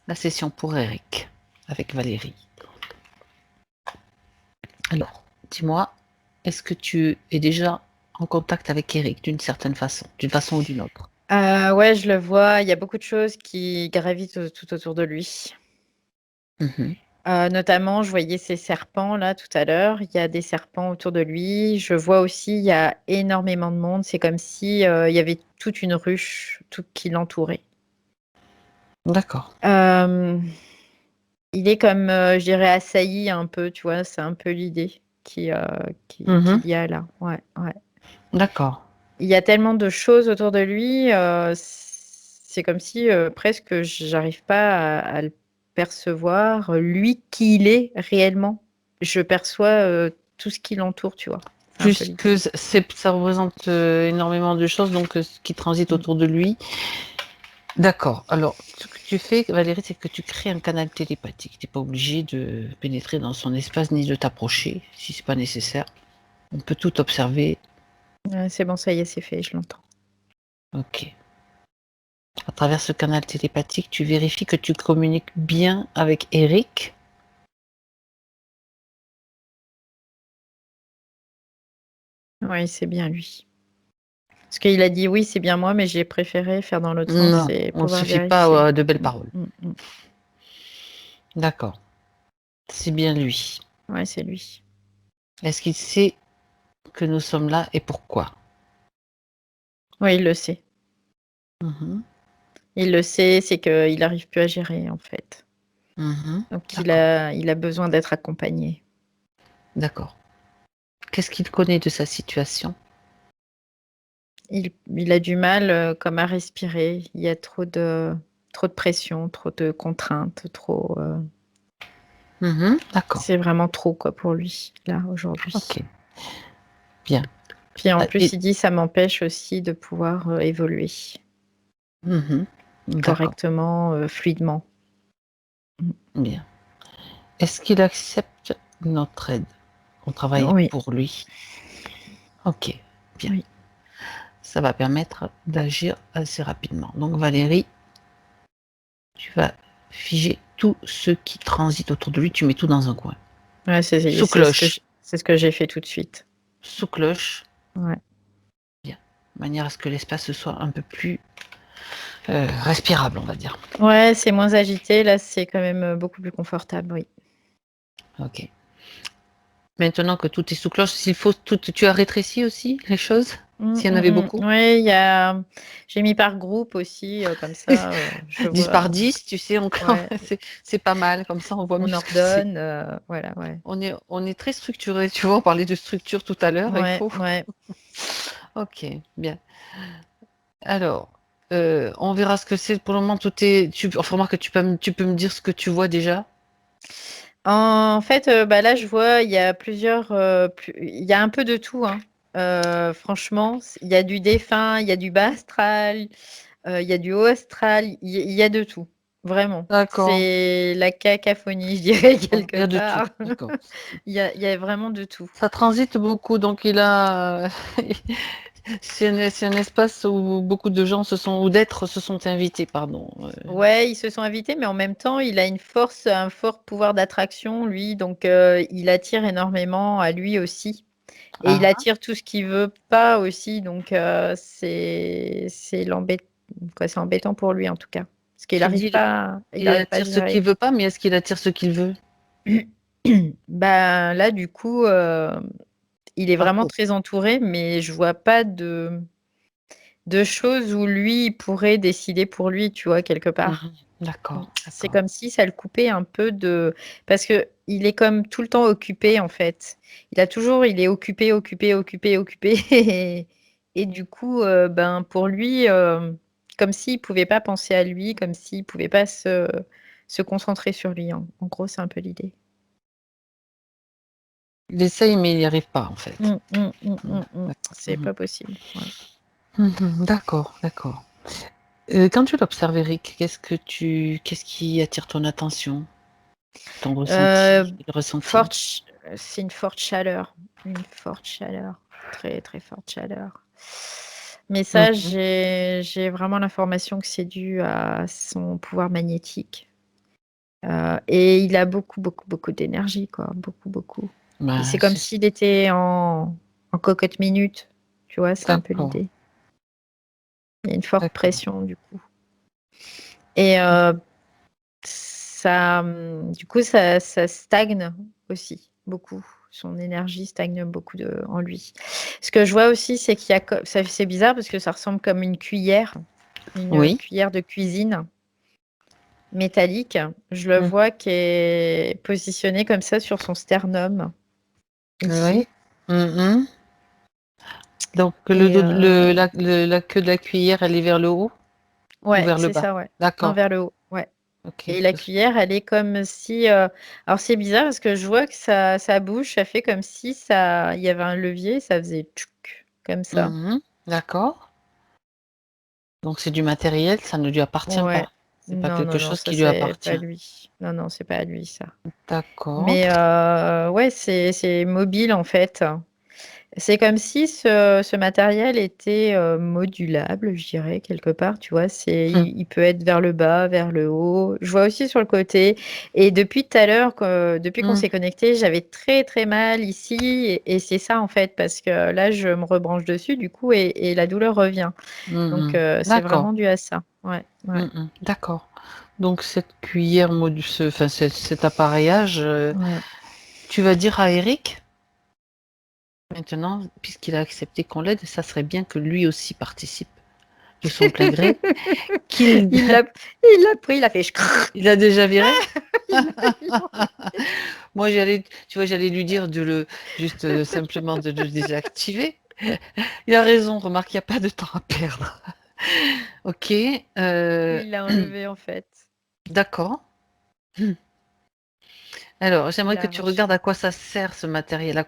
la session pour Eric avec Valérie. Alors, dis-moi, est-ce que tu es déjà en contact avec Eric d'une certaine façon, d'une façon ou d'une autre? Ouais, je le vois, il y a beaucoup de choses qui gravitent tout autour de lui. Mhm. Notamment, je voyais ces serpents là tout à l'heure. Il y a des serpents autour de lui. Je vois aussi, il y a énormément de monde. C'est comme si il y avait toute une ruche tout qui l'entourait. D'accord. Euh, il est comme, je dirais, assailli un peu, tu vois. C'est un peu l'idée Mhm. qu'il y a là. Ouais, ouais. D'accord. Il y a tellement de choses autour de lui. C'est comme si presque j'arrive pas à le percevoir, lui qui il est réellement. Je perçois tout ce qui l'entoure, tu vois. C'est un peu l'idée. Puisque ça représente énormément de choses donc qui transitent Mm. autour de lui. D'accord. Alors, ce que tu fais, Valérie, c'est que tu crées un canal télépathique. Tu n'es pas obligé de pénétrer dans son espace ni de t'approcher si c'est pas nécessaire. On peut tout observer. C'est bon, ça y est, c'est fait, je l'entends. Ok. À travers ce canal télépathique, tu vérifies que tu communiques bien avec Eric. Oui, c'est bien lui. Parce qu'il a dit oui, c'est bien moi, mais j'ai préféré faire dans l'autre sens Non, et on ne pouvoir suffit pas vérifier. de belles Mm, paroles. mm, mm. D'accord. C'est bien lui. Ouais, c'est lui. Est-ce qu'il sait que nous sommes là et pourquoi? Oui, il le sait. Mhm. Il le sait, c'est qu'il n'arrive plus à gérer, en fait. Mhm. Donc, il D'accord. a, il a besoin d'être accompagné. D'accord. Qu'est-ce qu'il connaît de sa situation? Il a du mal comme à respirer. Il y a trop de pression, trop de contraintes, trop. Mhm. D'accord. C'est vraiment trop quoi pour lui là aujourd'hui. Ok. Bien. Puis en Ah, plus, il dit ça m'empêche aussi de pouvoir évoluer Mhm. D'accord. correctement, fluidement. Bien. Est-ce qu'il accepte notre aide? On travaille Oui, pour lui. Ok. Bien. oui. Ça va permettre d'agir assez rapidement. Donc Valérie, tu vas figer tout ce qui transite autour de lui. Tu mets tout dans un coin. Ouais, Sous cloche. c'est ce que j'ai fait tout de suite. Sous cloche. Ouais. Bien. De manière à ce que l'espace soit un peu plus respirable, on va dire. Ouais, c'est moins agité. Là, c'est quand même beaucoup plus confortable. Oui. Ok. Maintenant que tout est sous cloche, s'il faut, tout, tu as rétréci aussi les choses? S'il y en avait beaucoup? Oui, j'ai mis par groupe aussi, comme ça, je 10 vois. par 10, tu sais, Ouais, c'est pas mal. Comme ça, on voit mieux on ce que c'est. ordonne, voilà, ouais. On est très structuré. Tu vois, on parlait de structure tout à l'heure. Il Ouais, faut. ouais. Ok, bien. Alors, on verra ce que c'est. Pour le moment, tout est. Enfin, remarque que tu peux me dire ce que tu vois déjà. En fait, bah, là, je vois, il y a il y a un peu de tout, hein. Franchement, il y a du défunt, il y a du bas astral, il y a du haut astral, il y a de tout, vraiment. D'accord. C'est la cacophonie, je dirais, Bon, il quelque y a de tout. part. D'accord. Il y a vraiment de tout. Ça transite beaucoup, donc il a. C'est un espace où beaucoup de gens ou d'êtres se sont invités, pardon. Ouais, ils se sont invités, mais en même temps, il a un fort pouvoir d'attraction, lui, donc il attire énormément à lui aussi. Et il Ah, attire tout ce qu'il veut pas aussi, donc c'est embêtant pour lui en tout cas, parce qu'il tu n'arrive dis, pas, il il arrive pas à attire ce qu'il gérer. veut pas, mais est-ce qu'il attire ce qu'il veut? Ben là, du coup, il est Pas vraiment trop. très entouré, mais je vois pas de choses où lui il pourrait décider pour lui, tu vois, quelque part. Mhm. D'accord, C'est d'accord. comme si ça le coupait un peu de... Parce que il est comme tout le temps occupé, en fait. Il est occupé, occupé, occupé, occupé. Et du coup, ben, pour lui, comme s'il pouvait pas penser à lui, comme s'il pouvait pas se concentrer sur lui. En gros, c'est un peu l'idée. Il essaye, mais il n'y arrive pas, en fait. C'est Mhm. pas possible. Ouais. Mhm. D'accord, d'accord. Quand tu l'observes, Eric, qu'est-ce qui attire ton attention, ton Euh, ressenti, le ressenti? forte, ch- c'est une forte chaleur, très très forte chaleur. Mais ça, Mhm. j'ai vraiment l'information que c'est dû à son pouvoir magnétique. Et il a beaucoup, beaucoup, beaucoup d'énergie, quoi. Beaucoup, beaucoup. Et c'est Ben, comme s'il était en cocotte minute. Tu vois, c'est un peu d'accord, l'idée. Il y a une forte d'accord. pression, du coup. Et ça, du coup, ça stagne aussi beaucoup. Son énergie stagne beaucoup en lui. Ce que je vois aussi, c'est qu'il y a, c'est bizarre parce que ça ressemble comme une cuillère Oui. de cuisine métallique. Je le Mm. vois qui est positionné comme ça sur son sternum, ici. Oui. Mhm. Donc, Et la queue de la cuillère, elle est vers le haut ou ouais, vers le c'est bas? ça, ouais. Non, D'accord. vers le haut, ouais. Ok. Et la cuillère, elle est comme si. Alors c'est bizarre parce que je vois que sa bouche, ça fait comme si il y avait un levier, ça faisait tchouk, comme ça. Mhm. D'accord. Donc, c'est du matériel, ça ne lui appartient Ouais. pas. C'est pas Non, quelque non, non, chose ça qui lui c'est appartient. pas lui. Non, non, c'est pas lui ça. D'accord. Mais ouais, c'est mobile en fait. C'est comme si ce matériel était modulable, je dirais, quelque part, tu vois. Hmm. Il peut être vers le bas, vers le haut. Je vois aussi sur le côté. Et depuis tout à l'heure, depuis qu'on Hmm. s'est connecté, j'avais très très mal ici. Et c'est ça en fait, parce que là, je me rebranche dessus, du coup, et la douleur revient. Donc, Mhm. c'est D'accord. vraiment dû à ça. Ouais, ouais, Mhm. D'accord. Donc, cette cuillère, enfin, cet appareillage, ouais. tu vas dire à Eric, maintenant, puisqu'il a accepté qu'on l'aide, ça serait bien que lui aussi participe de son plein gré, qu'il Il l'a, il l'a pris, il a fait. il a déjà viré. Il l'a enlevé. Moi, tu vois, j'allais lui dire juste simplement de le désactiver. Il a raison, remarque, il n'y a pas de temps à perdre. Ok, Il l'a enlevé en fait. d'accord. Alors, Il j'aimerais que l'a tu regardes à arraché. quoi ça sert ce matériel,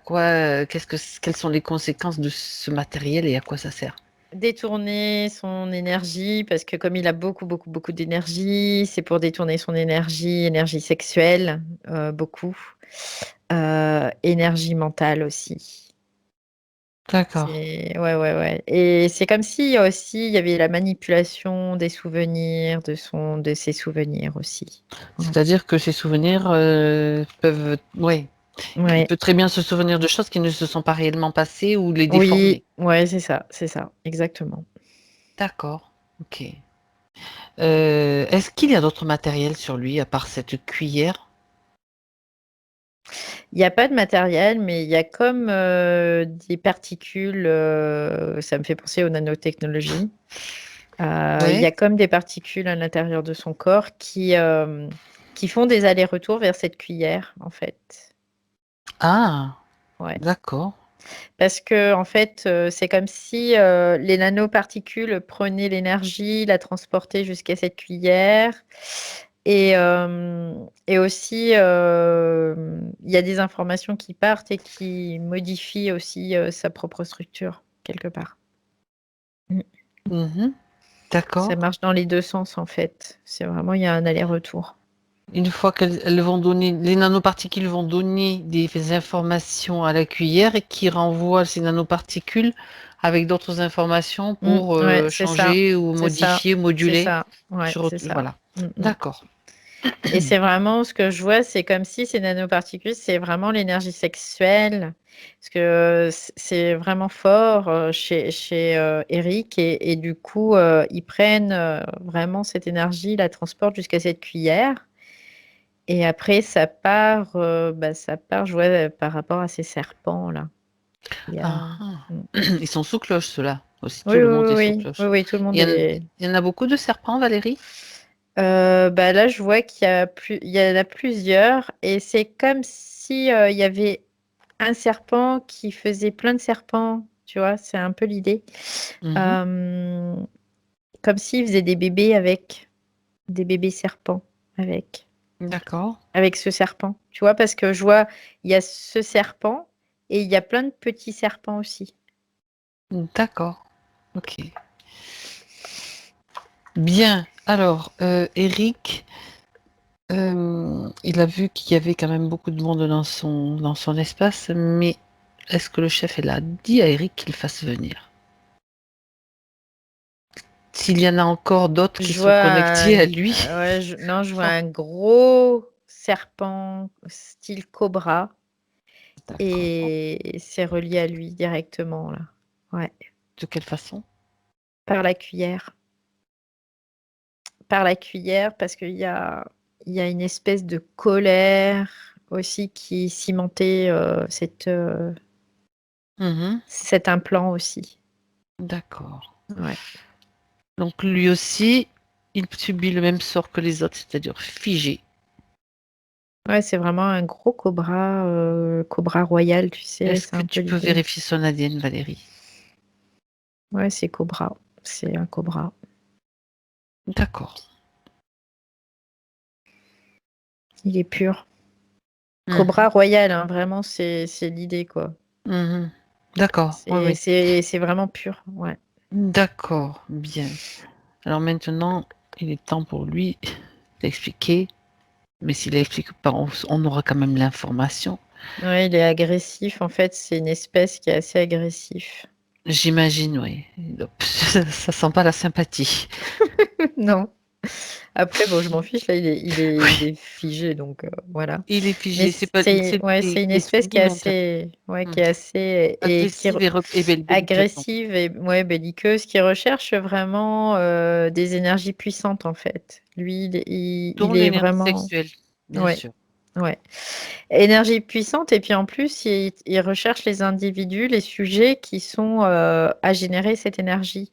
quelles sont les conséquences de ce matériel et à quoi ça sert. Détourner son énergie, parce que comme il a beaucoup, beaucoup, beaucoup d'énergie, c'est pour détourner son énergie sexuelle, beaucoup. Énergie mentale aussi. D'accord. C'est ouais, ouais, ouais. Et c'est comme si aussi il y avait la manipulation des souvenirs, de ses souvenirs aussi. Mm. C'est-à-dire que ces souvenirs peuvent, ouais, il Ouais. peut très bien se souvenir de choses qui ne se sont pas réellement passées ou les déformer. Oui, ouais, c'est ça, exactement. D'accord. Ok. Est-ce qu'il y a d'autres matériels sur lui à part cette cuillère? Il n'y a pas de matériel, mais il y a comme des particules, ça me fait penser aux nanotechnologies. Il y Oui. a comme des particules à l'intérieur de son corps qui font des allers-retours vers cette cuillère, en fait. Ah, Ouais. d'accord. Parce que, en fait, c'est comme si les nanoparticules prenaient l'énergie, la transportaient jusqu'à cette cuillère. Et aussi, il y a des informations qui partent et qui modifient aussi sa propre structure, quelque part. Mm. Mhm. Ça D'accord. marche dans les deux sens, en fait. C'est vraiment, il y a un aller-retour. Une fois qu'elles vont donner, les nanoparticules vont donner des informations à la cuillère et qui renvoie ces nanoparticules avec d'autres informations pour Ouais, c'est ça. changer ou C'est ça. modifier, C'est moduler. ça. Ouais, c'est ça. Voilà. Mm. D'accord. Et c'est vraiment ce que je vois, c'est comme si ces nanoparticules, c'est vraiment l'énergie sexuelle. Parce que c'est vraiment fort chez Eric. Et du coup, ils prennent vraiment cette énergie, la transportent jusqu'à cette cuillère. Et après, ça part, je vois, par rapport à ces serpents, là. Il y Ah, a... ah. Mm. Ils sont sous cloche, ceux-là aussi. Oui, Tout oui, le monde est oui, sous oui, oui, cloche. oui, tout le monde Il y en, est... il y en a beaucoup de serpents, Valérie? Là, je vois il y en a plusieurs et c'est comme si il y avait un serpent qui faisait plein de serpents, tu vois, c'est un peu l'idée. Mhm. Euh, Comme s'il faisait des bébés avec des bébés serpents avec D'accord. ce serpent, tu vois, parce que je vois il y a ce serpent et il y a plein de petits serpents aussi. D'accord. Ok. Bien. Alors, Eric, il a vu qu'il y avait quand même beaucoup de monde dans son espace, mais est-ce que le chef, il a dit à Eric qu'il fasse venir? s'il y en a encore d'autres qui Je sont vois connectés à lui. ouais, non, je vois Enfin, un gros serpent style cobra d'accord. et c'est relié à lui directement là. Ouais, De quelle façon? par la cuillère. Par la cuillère parce qu'il y a une espèce de colère aussi qui cimentait Mhm. cet implant aussi. D'accord. Ouais. Donc lui aussi, il subit le même sort que les autres, c'est-à-dire figé. Ouais, c'est vraiment un gros cobra royal, tu sais, Est-ce c'est que un peu tu peux l'idée. vérifier son ADN, Valérie? Ouais, c'est cobra. C'est un cobra. D'accord. Il est pur. Cobra Mhm. royal, hein, vraiment, c'est l'idée, quoi. Mhm. D'accord. Oui, C'est oui. c'est- c'est vraiment pur. Ouais. D'accord. Bien. Alors maintenant, il est temps pour lui d'expliquer. Mais s'il n'explique pas, on aura quand même l'information. Ouais, il est agressif. En fait, c'est une espèce qui est assez agressif. J'imagine, oui. Hop, ça sent pas la sympathie. Non. Après, bon, je m'en fiche, là, il Oui. est figé, donc voilà. Il est Mais figé. C'est pas, c'est lui ouais, c'est une qui est espèce qui soumis est maintenant. assez, ouais, Hmm. qui est assez, et Agressive et belliqueuse. Donc. agressive et ouais, belliqueuse, qui recherche vraiment des énergies puissantes, en fait. Lui, Dont il est l'énergie vraiment, sexuelle, bien ouais, sûr. ouais. Énergie puissante, et puis en plus, il recherche les individus, les sujets qui sont à générer cette énergie,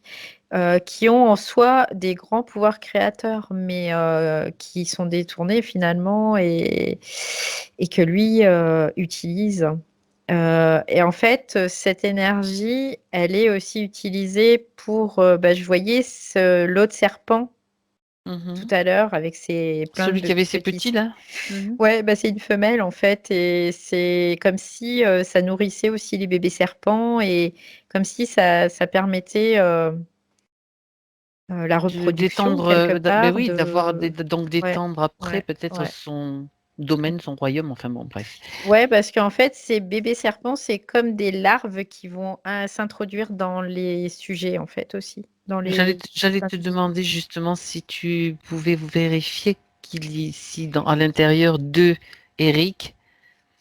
qui ont en soi des grands pouvoirs créateurs, mais qui sont détournés finalement et que lui utilise. Et en fait, cette énergie, elle est aussi utilisée pour, bah, je voyais l'autre serpent tout Mhm. à l'heure avec ses plein Celui de qui avait ses petits. petits, là. Mhm. Ouais, bah, c'est une femelle en fait et c'est comme si, ça nourrissait aussi les bébés serpents et comme si ça permettait, la reproduction D'étendre, quelque ben part oui, de donc ouais, d'étendre après ouais, peut-être ouais. son domaine, son royaume, enfin bon, bref. Ouais, parce qu'en fait, ces bébés serpents, c'est comme des larves qui vont, s'introduire dans les sujets en fait aussi, dans les J'allais te individus. demander justement si tu pouvais vérifier si à l'intérieur de Eric,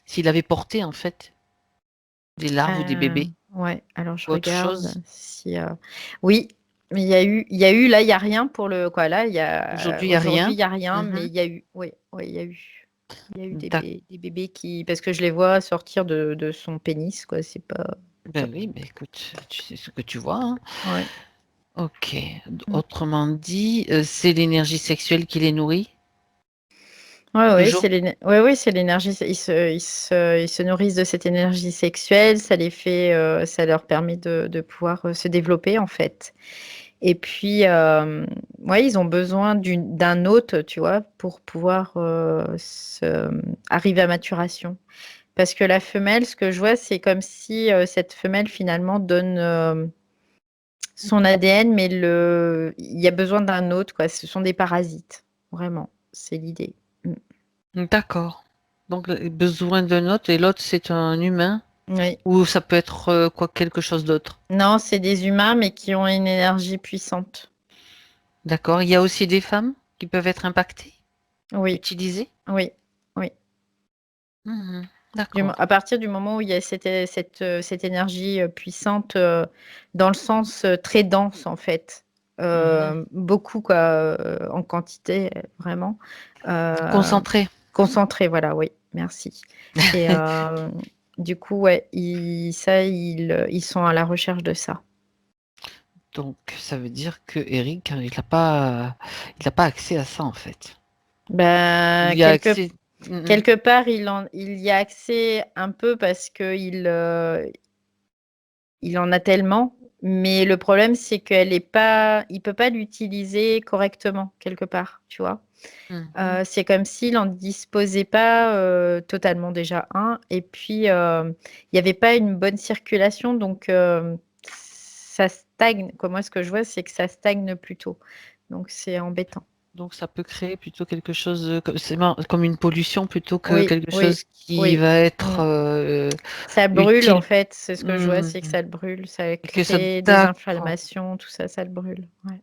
s'il avait porté en fait des larves ou des bébés Ouais, alors je ou autre regarde chose. si, oui, mais il y a eu là, il y a rien pour le quoi là, Aujourd'hui, il n'y a aujourd'hui, rien. il y a rien, mais Mhm. il y a eu oui, oui, il y a eu. Il y a eu D'ac- des bébés qui parce que je les vois sortir de son pénis quoi, c'est pas Ben oui, ben écoute, tu sais ce que tu vois, hein. ouais. Ok. Mmh. Autrement dit, c'est l'énergie sexuelle qui les nourrit, Ouais, ouais, toujours. c'est l'énergie, ils se nourrissent de cette énergie sexuelle, ça les fait, ça leur permet de pouvoir, se développer en fait. Et puis, ouais, ils ont besoin d'un hôte, tu vois? Pour pouvoir, arriver à maturation. Parce que la femelle, ce que je vois, c'est comme si, cette femelle finalement donne, son ADN, mais il y a besoin d'un hôte, quoi. Ce sont des parasites, vraiment, c'est l'idée. Mmh. D'accord. Donc, besoin d'un autre, et l'autre, c'est un humain, Oui. ou ça peut être quoi, quelque chose d'autre. Non, c'est des humains, mais qui ont une énergie puissante. D'accord. Il y a aussi des femmes qui peuvent être impactées, Oui, utilisées. oui, oui. Mhm. D'accord. À partir du moment où il y a cette énergie, puissante, dans le sens, très dense en fait, Mhm. beaucoup quoi, en quantité, vraiment, heu, Concentré. concentrée, voilà, oui, merci et du coup, ouais, ils sont à la recherche de ça. Donc, ça veut dire que Eric, il a pas accès à ça en fait. Ou Ben, il y a accès. Mhm. quelque part, il y a accès un peu parce qu'il, il en a tellement, mais le problème, c'est il peut pas l'utiliser correctement quelque part, tu vois? Mhm. C'est comme s'il en disposait pas, totalement déjà, et puis, il y avait pas une bonne circulation donc, ça stagne. Quoi, moi, ce que je vois, c'est que ça stagne plutôt, donc c'est embêtant. Donc, ça peut créer plutôt quelque chose, comme une pollution plutôt que Oui, quelque oui, chose qui oui. va être Mmh. Ça brûle en utile. fait, c'est ce que je vois, Hmm. c'est que ça le brûle, ça Et que ça crée des d'accord. inflammations, tout ça, ça le brûle, ouais.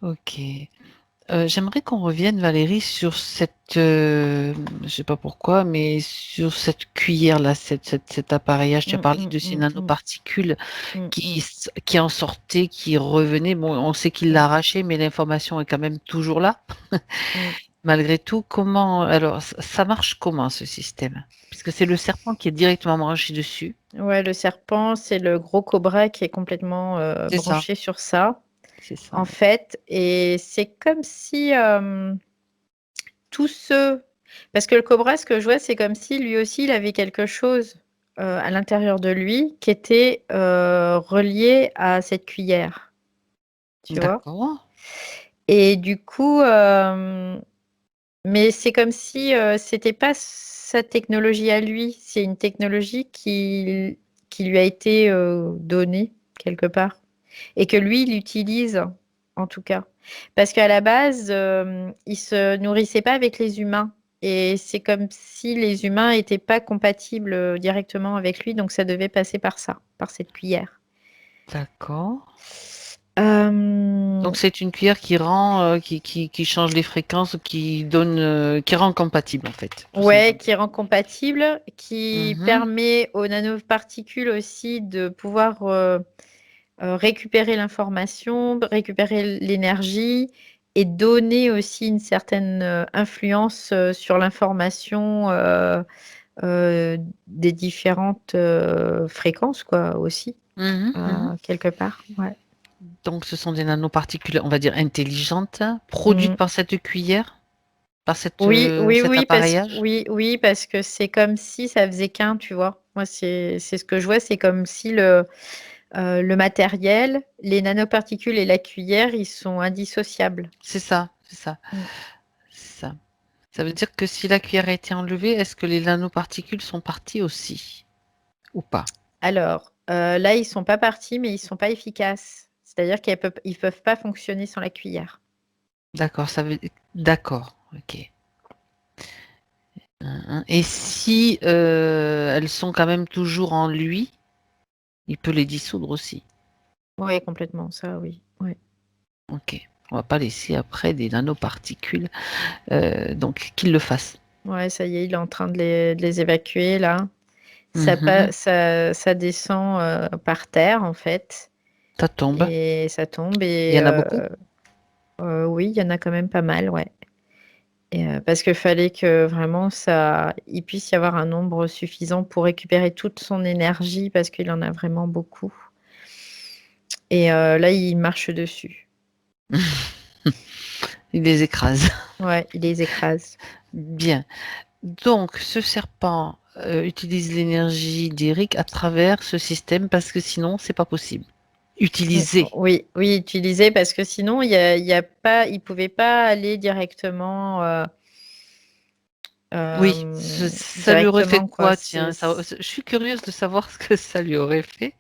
OK. J'aimerais qu'on revienne, Valérie, sur cette, je sais pas pourquoi, mais sur cette cuillère-là, cet appareillage. Tu as Mmh, parlé mmh, de ces mmh, mmh, nanoparticules mmh, mmh, qui en sortaient, qui revenaient. Bon, on sait qu'il mmh, l'a arraché, mais l'information est quand même toujours là. mmh. Malgré tout, comment, alors, ça marche comment ce système? Puisque c'est le serpent qui est directement branché dessus. Ouais, le serpent, c'est le gros cobra qui est complètement, C'est ça, branché sur ça, c'est ça. en fait, et c'est comme si, tous ceux parce que le cobra, ce que je vois, c'est comme si lui aussi, il avait quelque chose, à l'intérieur de lui qui était, relié à cette cuillère, tu vois? D'accord, Et du coup, mais c'est comme si, c'était pas sa technologie à lui, c'est une technologie qui lui a été, donnée quelque part et que lui, il utilise, en tout cas. Parce qu'à la base, il se nourrissait pas avec les humains et c'est comme si les humains étaient pas compatibles, directement avec lui, donc ça devait passer par ça, par cette cuillère. d'accord. Hem Donc c'est une cuillère qui rend, qui change les fréquences, qui donne, qui rend compatible en fait, tout Ouais, simplement. qui rend compatible, qui Mhm, permet aux nanoparticules aussi de pouvoir, récupérer l'information, récupérer l'énergie et donner aussi une certaine, influence, sur l'information, des différentes, fréquences quoi aussi, mhm, mhm. quelque part, ouais. Donc ce sont des nanoparticules, on va dire intelligentes, produites Mmh. par cette cuillère, par Oui, oui, cet oui, appareillage. oui, oui, parce que c'est comme si ça faisait qu'un, tu vois? Moi, c'est ce que je vois, c'est comme si le matériel, les nanoparticules et la cuillère, ils sont indissociables. C'est ça, c'est ça, Mmh. c'est ça. Ça veut dire que si la cuillère a été enlevée, est-ce que les nanoparticules sont parties aussi ou pas? Alors, là, ils sont pas partis, mais ils sont pas efficaces. C'est-à-dire qu'ils peuvent pas fonctionner sans la cuillère. D'accord, ça veut d'accord, OK. Hein, et si, elles sont quand même toujours en lui, il peut les dissoudre aussi? Oui, complètement, ça oui, ouais. OK. On va pas laisser après des nanoparticules, donc qu'il le fasse. Ouais, ça y est, il est en train de les évacuer là. Mmh. Ça descend, par terre en fait Ça tombe. et ça tombe Il et y en a beaucoup? oui, il y en a quand même pas mal, ouais et parce qu'il fallait que vraiment il puisse y avoir un nombre suffisant pour récupérer toute son énergie parce qu'il en a vraiment beaucoup et là, il marche dessus. Il les écrase. Ouais, il les écrase. Bien. Donc ce serpent, utilise l'énergie d'Eric à travers ce système parce que sinon c'est pas possible. Mmh, Utiliser. oui, oui, utiliser parce que sinon il y a pas il pouvait pas aller directement, Oui, ça lui aurait fait directement quoi. quoi tiens? Je suis curieuse de savoir ce que ça lui aurait fait.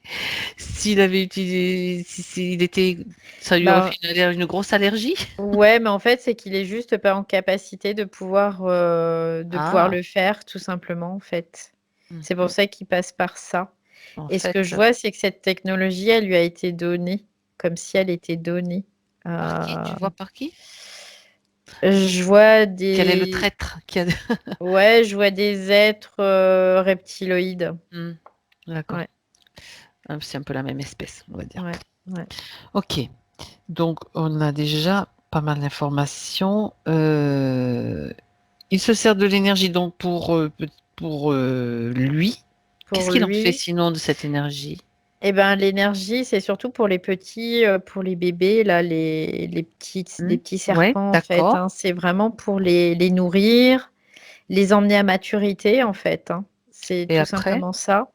S'il avait utilisé si s'il était ça lui aurait Ben, fait une grosse allergie? ouais, mais en fait, c'est qu'il est juste pas en capacité de pouvoir Ah! le faire tout simplement, en fait. C'est pour Mmh. ça qu'il passe par ça En et ce fait, que je vois, c'est que cette technologie, elle lui a été donnée, comme si elle était donnée. par qui? Tu Heu, vois par qui? je vois Quel est le des traître qui a ouais, je vois des êtres, reptiloïdes. mmh, d'accord. Ouais, C'est un peu la même espèce, on va dire. ouais, ouais. OK, donc on a déjà pas mal d'informations, il se sert de l'énergie donc pour, lui. Qu'est-ce Pour qu'il en fait lui sinon de cette énergie? et ben, l'énergie, c'est surtout pour les petits, pour les bébés là, les Mmh. petits Ouais, serpents en fait, d'accord hein. C'est vraiment pour les nourrir, les emmener à maturité en fait, hein. C'est et tout après? simplement ça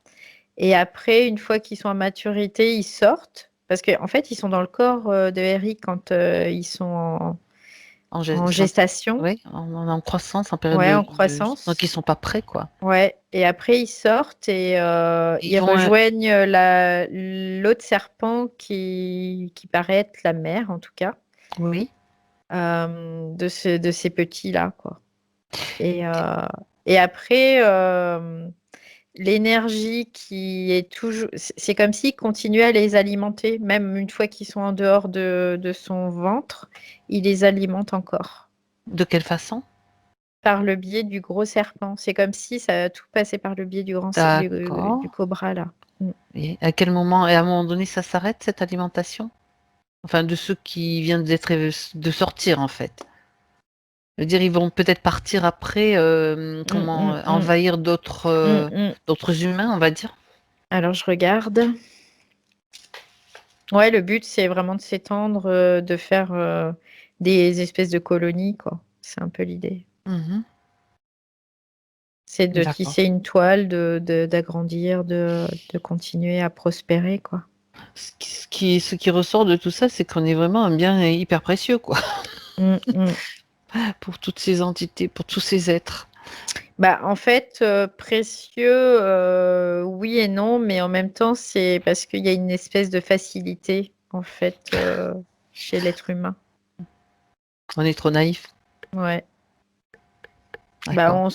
et après, une fois qu'ils sont à maturité, ils sortent parce qu'en fait, ils sont dans le corps, de Eric quand, ils sont En en gestation? gestation. Oui, en croissance, en période Ouais, en de donc ils croissance. sont pas prêts, quoi Ouais et après ils sortent et et ils ils vont, rejoignent, la l'autre serpent qui paraît être la mère en tout cas, oui, de ces petits-là quoi et et après, l'énergie qui est toujours... C'est comme s'il continuait à les alimenter, même une fois qu'ils sont en dehors de son ventre, il les alimente encore. De quelle façon? Par le biais du gros serpent. C'est comme si ça tout passait par le biais du D'accord. cobra, là. Et à quel moment? Et à un moment donné, ça s'arrête, cette alimentation? Enfin, de ceux qui viennent de sortir, en fait. Je veux dire, ils vont peut-être partir après, envahir d'autres humains, on va dire. Alors, je regarde. Ouais, le but, c'est vraiment de s'étendre, de faire des espèces de colonies, quoi. C'est un peu l'idée. Mhm. C'est de D'accord. tisser une toile, d'agrandir, de continuer à prospérer, quoi. Ce qui ressort de tout ça, c'est qu'on est vraiment un bien hyper précieux, quoi, Mm, mm. pour toutes ces entités, pour tous ces êtres. Bah, en fait, précieux, oui et non, mais en même temps, c'est parce qu'il y a une espèce de facilité, en fait, chez l'être humain. On est trop naïf. Ouais. Bah, D'accord.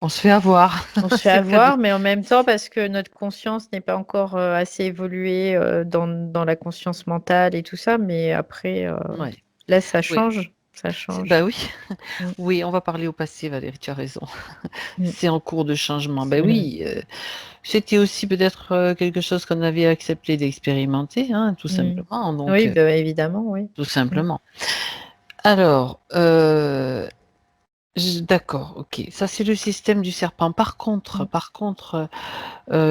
On se fait avoir. on se fait C'est le cas de... avoir, mais en même temps, parce que notre conscience n'est pas encore assez évoluée dans la conscience mentale et tout ça, mais après, Ouais. là, ça Oui. change. Ça Bah change. oui. Mm, Oui, on va parler au passé, Valérie, tu as raison. mm. C'est en cours de changement. Ben oui, c'était aussi peut-être quelque chose qu'on avait accepté d'expérimenter, hein, tout Mm. simplement. Donc, Oui, bah, évidemment, oui. tout Mm, simplement. Alors, d'accord, ok. Ça, c'est le système du serpent. mm. Par contre,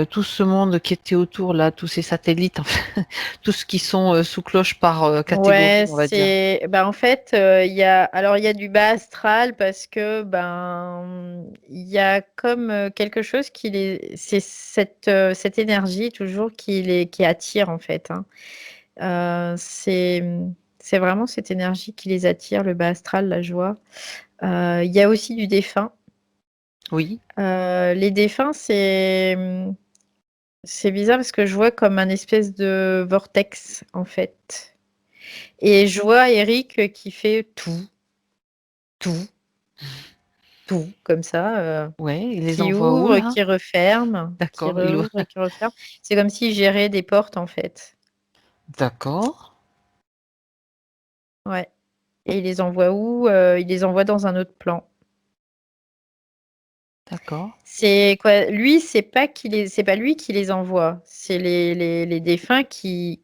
tout ce monde qui était autour, là, tous ces satellites, enfin, tous qui sont sous cloche par catégorie, Ouais, on va dire. en fait, il y a du bas astral parce que ben il y a comme quelque chose c'est cette énergie toujours qui attire en fait, hein. C'est vraiment cette énergie qui les attire, le bas astral, la joie. Il y a aussi du défunt. Oui, Les défunts, c'est bizarre parce que je vois comme un espèce de vortex en fait. Et je vois Eric qui fait tout, tout, tout, comme ça, ouais, il les qui envoie où, ouvre, là? qui referme, qui D'accord, rouvre et qui referme. C'est comme s'il gérait des portes, en fait. d'accord, Ouais. Et il les envoie où? Il les envoie dans un autre plan. d'accord. C'est quoi? Lui, c'est pas lui qui les envoie. C'est les défunts qui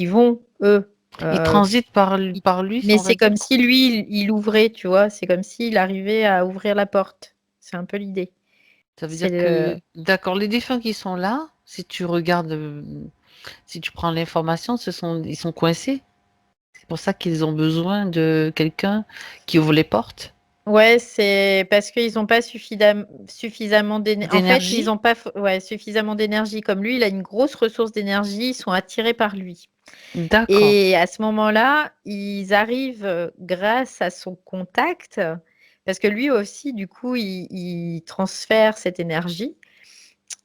vont, eux. Il Euh, transite par lui, mais on va c'est dire. comme si lui, il ouvrait, tu vois. C'est comme s'il arrivait à ouvrir la porte. C'est un peu l'idée. Ça veut C'est dire que, d'accord, les défunts qui sont là, si tu regardes, si tu prends l'information, ils sont coincés. C'est pour ça qu'ils ont besoin de quelqu'un qui ouvre les portes. Ouais, c'est parce qu'ils n'ont pas suffisamment d'énergie. En fait, ils D'énergie. n'ont pas suffisamment d'énergie. Comme lui, il a une grosse ressource d'énergie, ils sont attirés par lui. D'accord. Et à ce moment-là, ils arrivent grâce à son contact, parce que lui aussi, du coup, il transfère cette énergie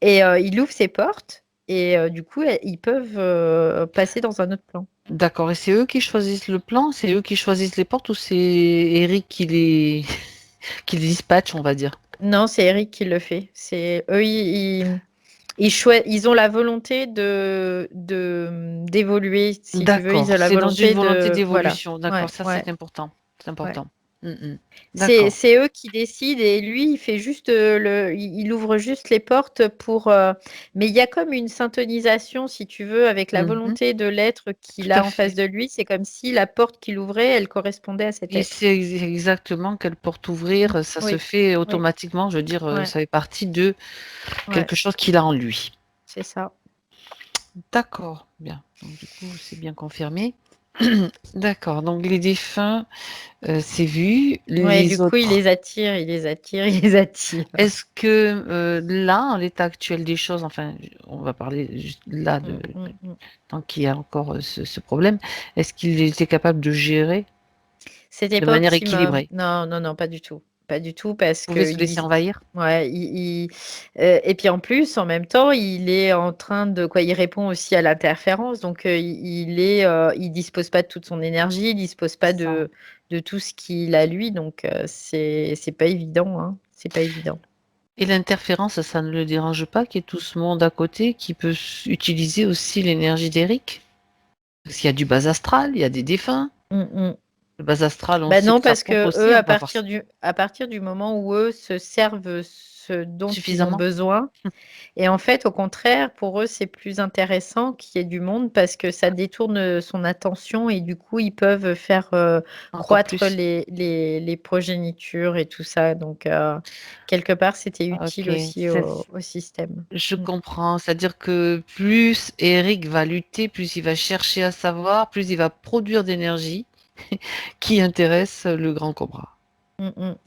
et il ouvre ses portes. Et du coup, ils peuvent passer dans un autre plan. D'accord. Et c'est eux qui choisissent le plan? C'est eux qui choisissent les portes ou c'est Eric qui les dispatche, on va dire? Non, c'est Eric qui le fait. C'est eux, ils ont la volonté d'évoluer, si tu veux. Ils D'accord. ont la C'est dans une volonté volonté de, voilà. d'évolution. D'accord. Ouais, Ça, ouais, c'est important. C'est ouais. important. Mm, mm. C'est, D'accord. c'est eux qui décident et lui, il fait juste il ouvre juste les portes pour. Mais il y a comme une syntonisation, si tu veux, avec la Mhm. volonté de l'être qu'il Tout à a en face fait. de lui. C'est comme si la porte qu'il ouvrait, elle correspondait à cet Il être. sait exactement quelle porte Mm. ouvrir. Ça se Oui, fait oui, automatiquement. Je veux dire, ouais, ça fait partie de ouais, quelque chose qu'il a en lui. c'est ça. D'accord, bien. Donc, du coup, c'est bien confirmé. D'accord. Donc, les défunts, c'est vu. Ouais, Les du coup, il autres, les attire, il les attire, il les attire. est-ce que là, en l'état actuel des choses, enfin, on va parler juste là Mm, mm, mm. tant qu'il y a encore ce problème, est-ce qu'il était capable de gérer C'était de pas manière optimum. équilibrée? Non, non, non, pas du tout. Pas du tout parce Il pouvait que se laisser envahir? ouais, et puis en plus, en même temps, il est en train de quoi, il répond aussi à l'interférence, donc il dispose pas de toute son énergie, il dispose pas Ça. de tout ce qu'il a lui, donc c'est pas évident, hein. C'est pas évident. Et l'interférence, ça ne le dérange pas qu'il y ait tout ce monde à côté qui peut utiliser aussi l'énergie d'Eric? Parce qu'il y a du bas astral, il y a des défunts. Mmh. Le bas astral, on Bah sait non, que ça parce pompe que aussi, eux, hein, pas forcément à partir du moment où eux se servent ce dont ils ont suffisamment. besoin, et en fait, au contraire, pour eux, c'est plus intéressant qu'il y ait du monde parce que ça détourne son attention et du coup, ils peuvent faire Encore croître plus. les progénitures et tout ça. Donc, quelque part, c'était utile OK, aussi au système. je Mm. comprends. C'est-à-dire que plus Eric va lutter, plus il va chercher à savoir, plus il va produire d'énergie qui intéresse le grand cobra.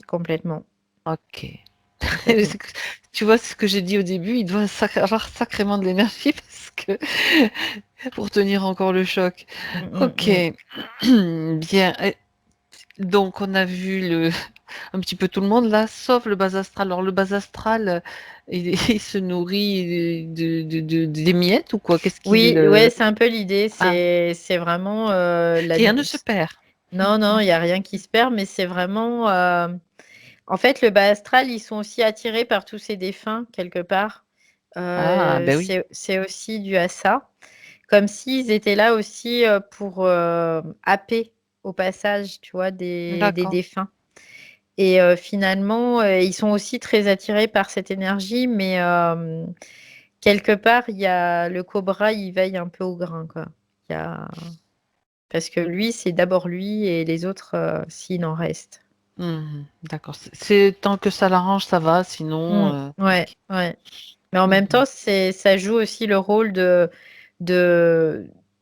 Complètement, OK. complètement. Tu vois ce que j'ai dit au début, il doit avoir sacrément de l'énergie parce que pour tenir encore le choc. Mm, mm, OK, mm. bien. Donc on a vu un petit peu tout le monde là, sauf le bas astral. Alors le bas astral, il se nourrit des miettes ou quoi? Qu'est-ce qu'il... Oui, ouais, c'est un peu l'idée. Ah, C'est vraiment rien ne se perd. non, non, il y a rien qui se perd, mais c'est vraiment. En fait, le bas astral, ils sont aussi attirés par tous ces défunts quelque part. Ah, ben oui, C'est aussi dû à ça. Comme s'ils étaient là aussi pour happer au passage, tu vois, des d'accord. défunts. Et finalement, ils sont aussi très attirés par cette énergie, mais quelque part, il y a le cobra, il veille un peu au grain, quoi. Il y a... Parce que lui, c'est d'abord lui et les autres, s'il en reste. D'accord. Tant que ça l'arrange, ça va. Sinon, Ouais, ok. ouais. Mais en même Mhm. temps, ça joue aussi le rôle de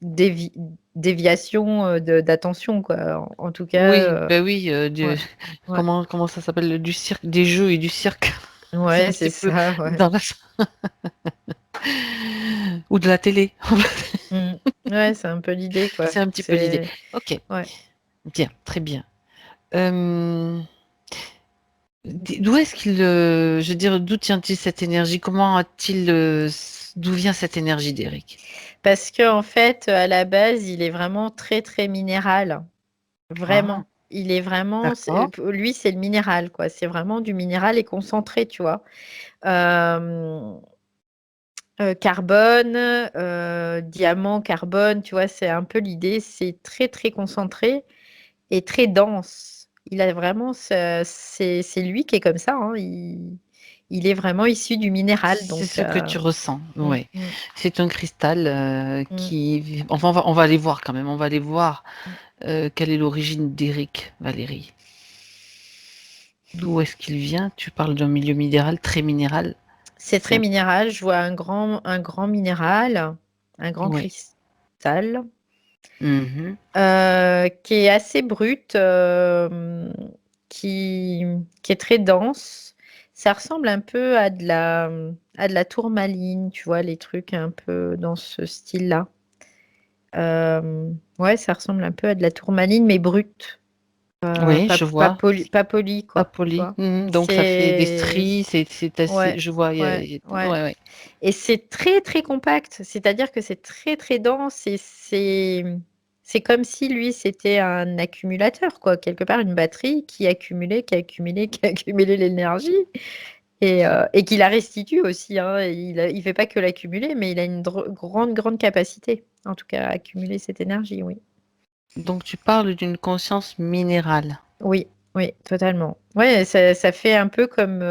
dévi- déviation d'attention, quoi. En tout cas, Oui, ben oui. ouais, ouais, Comment ça s'appelle? Du cirque, des jeux et du cirque. C'est ouais, un c'est petit peu ça, ouais. dans la ou de la télé. Mm. Ouais, c'est un peu l'idée, quoi. C'est un petit peu l'idée. C'est, Ok, ouais. bien, très bien. Euh, D'où est-ce je veux dire, d'où tient-il cette énergie? D'où vient cette énergie d'Eric? Parce que en fait, à la base, il est vraiment très, très minéral. Ah, Vraiment. Il est vraiment, d'accord. pour lui, c'est le minéral, quoi. C'est vraiment du minéral et concentré, tu vois. Euh, Carbone, diamant, carbone, tu vois? C'est un peu l'idée, c'est très, très concentré et très dense. Il a vraiment c'est lui qui est comme ça, hein, il est vraiment issu du minéral C'est donc ce que tu ressens, mmh, ouais. mmh, C'est un cristal mmh, qui... Enfin, on va aller voir quand même. On va aller voir mmh. quelle est l'origine d'Eric, Valérie. D'où est-ce qu'il vient? Tu parles d'un milieu minéral, très minéral. C'est C'est très un... minéral, je vois un grand minéral, un grand Ouais. cristal, Mhm. qui est assez brut, qui qui est très dense. Ça ressemble un peu à de la tourmaline, tu vois? Les trucs un peu dans ce style-là. Ouais, ça ressemble un peu à de la tourmaline, mais brute, Oui, je vois. pas polie, Pas quoi, tu poli. vois? Mhm. Donc ça fait des C'est stries, c'est assez... Ouais, Je vois, ouais, ouais. ouais, ouais. Et c'est très, très compact. C'est-à-dire que c'est très, très dense et c'est comme si lui, c'était un accumulateur, quoi. Quelque part, une batterie qui accumulait, qui accumulait, qui accumulait l'énergie et qui la restitue aussi, hein. Il fait pas que l'accumuler, mais il a une grande, grande capacité, en tout cas, à accumuler cette énergie, oui. Donc tu parles d'une conscience minérale. Oui, oui, totalement. Ouais, ça fait un peu comme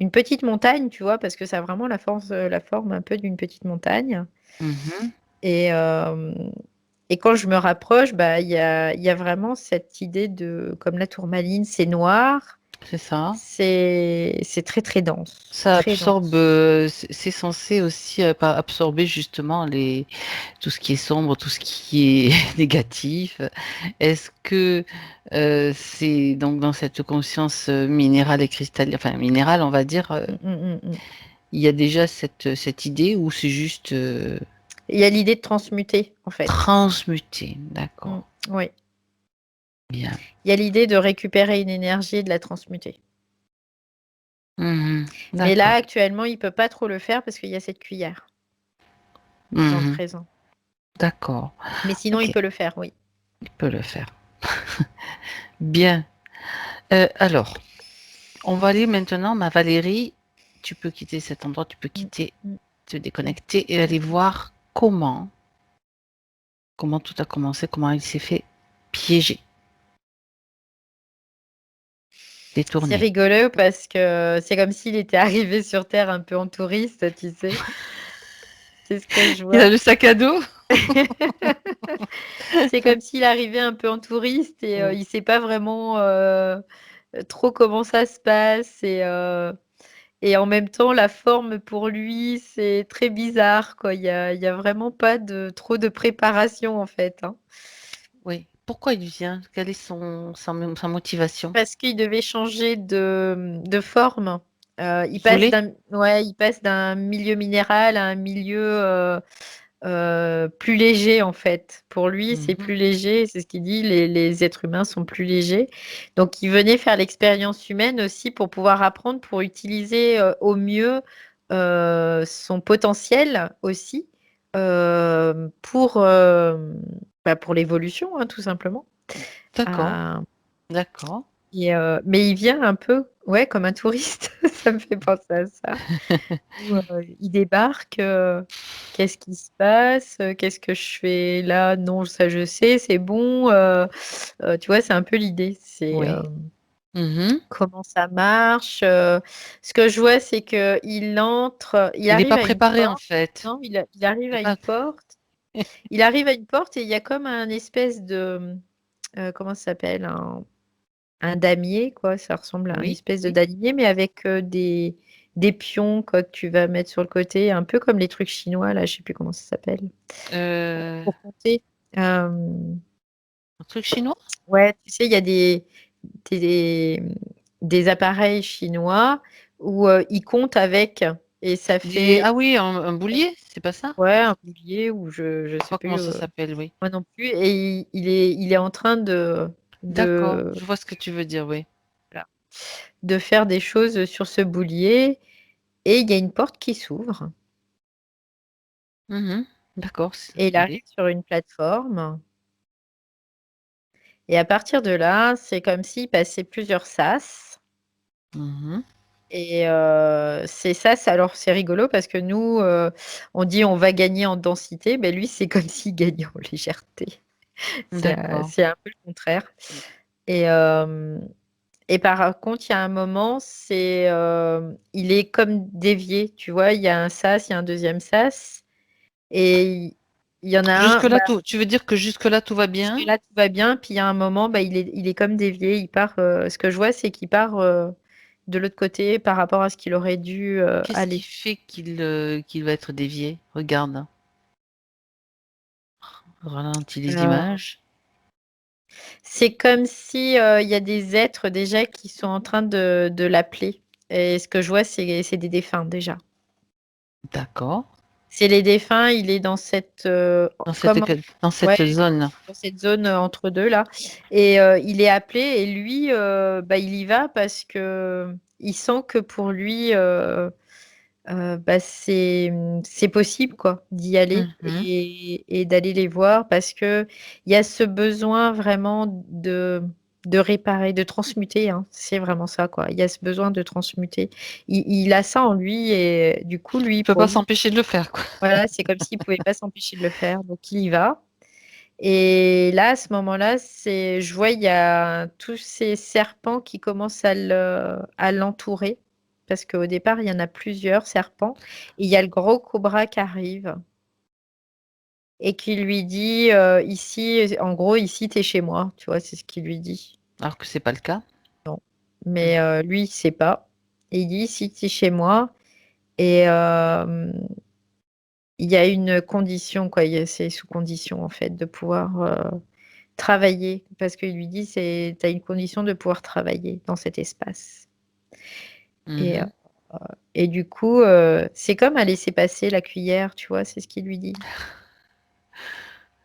une petite montagne, tu vois, parce que ça a vraiment la forme un peu d'une petite montagne. Mhm. Et, euh, et quand je me rapproche, bah, il y a vraiment cette idée de, comme la tourmaline, c'est noir, C'est ça. c'est très très dense, Ça très absorbe, dense. c'est censé aussi absorber justement tout ce qui est sombre, tout ce qui est négatif. Est-ce que c'est donc dans cette conscience minérale et cristalline, enfin minérale, on va dire, Mm, mm, mm, mm. il y a déjà cette idée ou c'est juste Il y a l'idée de transmuter, en fait. transmuté? Mm, D'accord. oui. Bien. Il y a l'idée de récupérer une énergie et de la transmuter. Mhm. Mais là, D'accord. actuellement, il peut pas trop le faire parce qu'il y a cette cuillère dans le Mhm. présent. D'accord. Mais sinon, il Ok, peut le faire, oui. il peut le faire. Bien. Alors, on va aller maintenant, ma Valérie. tu peux quitter cet endroit, tu peux quitter, Mmh. te déconnecter et aller voir comment tout a commencé, comment il s'est fait piéger, C'est détourner. rigolo parce que c'est comme s'il était arrivé sur terre un peu en touriste, tu sais? C'est ce que je Il vois. a le sac à dos? C'est comme s'il arrivait un peu en touriste et Mmh. il sait pas vraiment, trop comment ça se passe et en même temps la forme pour lui, c'est très bizarre quoi. Il y a vraiment pas de trop de préparation en fait, hein. Oui. Pourquoi il vient? Quelle est sa motivation? Parce qu'il devait changer de forme. Il passe Isolé? d'un milieu minéral à un milieu, plus léger en fait. Pour lui, c'est Mmh. plus léger, c'est ce qu'il dit, les êtres humains sont plus légers. Donc il venait faire l'expérience humaine aussi pour pouvoir apprendre, pour utiliser, au mieux, son potentiel aussi, pour l'évolution, hein, tout simplement. D'accord, Heu d'accord. mais il vient un peu, ouais, comme un touriste, ça me fait penser à ça. Où, il débarque, «Qu'est-ce qui se passe? Qu'est-ce que je fais là? Non, ça je sais, c'est bon», tu vois? C'est un peu l'idée. C'est, Oui. Mmh. comment ça marche? Ce que je vois, c'est qu'il entre, il Il est arrive pas à une préparé, en porte. fait. Non, il arrive Il à est une pas porte. Il arrive à une porte et il y a comme un espèce de, comment ça s'appelle? Un damier quoi, ça ressemble à un oui, espèce de oui. damier, mais avec, des pions quoi que tu vas mettre sur le côté, un peu comme les trucs chinois là, je sais plus comment ça s'appelle, Heu, pour compter. Hem, un truc chinois? ouais, tu sais, il y a des, des appareils chinois où, ils comptent avec et ça Des fait ah oui, un boulier, c'est pas ça? ouais, un boulier ou je Je sais sais pas comment plus, ça s'appelle, oui. moi non plus et il est en train D'accord, de je vois ce que tu veux dire, oui. voilà, de faire des choses sur ce boulier et il y a une porte qui s'ouvre. Mmh. D'accord, Et il oui. arrive sur une plateforme et à partir de là, c'est comme s'il passait plusieurs sas Mmh. et ces sas alors c'est rigolo parce que nous, on dit: «On va gagner en densité», mais lui, c'est comme s'il gagnait en légèreté. D'accord. C'est un peu le contraire et hem et par contre, il y a un moment, il est comme dévié, tu vois? Il y a un sas, il y a un deuxième sas et il y en a un, Jusque-là, tout tu veux dire que jusque-là, tout va bien? jusque-là, tout va bien, puis il y a un moment, bah, il est comme dévié, il part, ce que je vois, c'est qu'il part, de l'autre côté par rapport à ce qu'il aurait dû, Qu'est-ce qui aller. fait qu'il va être dévié? Regarde, ralentis les Heu, images. c'est comme si, il y a des êtres déjà qui sont en train de l'appeler et ce que je vois, c'est des défunts déjà. D'accord. C'est les défunts, il est dans cette, comme Dans ouais, cette zone. dans cette zone, entre 2 là et il est appelé et lui, bah, il y va parce qu'il sent que pour lui, bah, c'est possible quoi, d'y aller Mmh. et d'aller les voir parce qu'il y a ce besoin vraiment de réparer, de transmuter, hein. C'est vraiment ça quoi. Il y a ce besoin de transmuter. Il a ça en lui et du coup lui, Il peut pour pas lui, s'empêcher de le faire, quoi. voilà, c'est comme s'il pouvait pas s'empêcher de le faire, donc il y va et là, à ce moment-là, je vois, il y a tous ces serpents qui commencent à l'entourer, parce qu'au départ, il y en a plusieurs serpents et il y a le gros cobra qui arrive et qui lui dit, «Ici» en gros: «Ici, tu es chez moi», tu vois? C'est ce qu'il lui dit. Alors que c'est pas le cas. Non, Mmh. mais lui, il sait pas et il dit: «Ici, tu es chez moi» et il y a une condition, quoi, c'est sous condition, en fait, de pouvoir, travailler parce qu'il lui dit: «C'est tu as une condition de pouvoir travailler dans cet espace» et Mmh. et du coup, c'est comme un laisser-passer la cuillère, tu vois? C'est ce qu'il lui dit.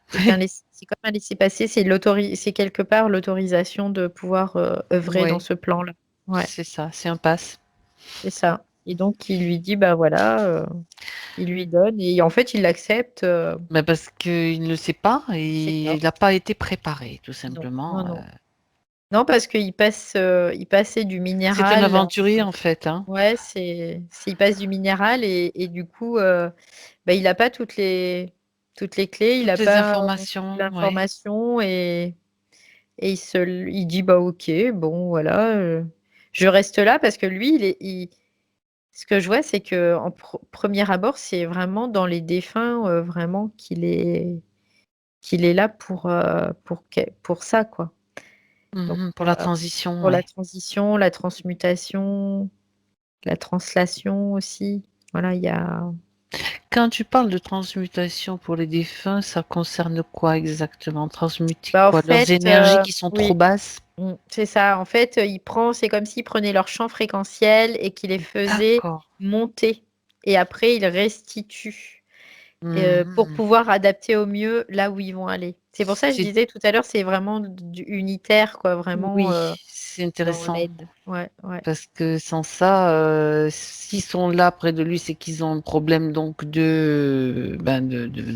C'est comme un laisser-passer, c'est quelque part l'autorisation de pouvoir, œuvrer dans Oui, ce plan-là. Ouais, c'est ça, c'est un pass. c'est ça et donc il lui dit: «Bah, voilà», il lui donne et en fait, il l'accepte, Bah, parce qu'il ne le sait pas c'est et ça. il a pas été préparé, tout Non, simplement, non, non. Non, parce il passait du C'est un minéral. aventurier, en fait, hein? Ouais, il passe du minéral et du coup, bah, il a pas toutes les clés, il a Toutes les pas toute informations, ouais. l'information et il dit: «Bah, OK, bon voilà, je reste là» parce que lui, ce que je vois, c'est qu'en premier abord, c'est vraiment dans les défunts, vraiment qu'il est là pour ça, quoi. Donc Pour la transition, pour la ouais. transition, la transmutation, la translation aussi. Voilà, il y a Quand tu parles de transmutation pour les défunts, ça concerne quoi exactement? Transmuter bah, en quoi? Leurs fait, énergies qui sont trop oui, basses? c'est ça. En fait, c'est comme s'il prenait leur champ fréquentiel et qu'il les faisait D'accord. monter et après il restitue. Pour Mmh. pouvoir adapter au mieux là où ils vont aller. C'est pour ça que je C'est disais tout à l'heure, c'est vraiment du unitaire quoi, vraiment, Oui, c'est dans intéressant l'aide. Ouais, ouais, parce que sans ça, s'ils sont là près de lui, c'est qu'ils ont un problème donc de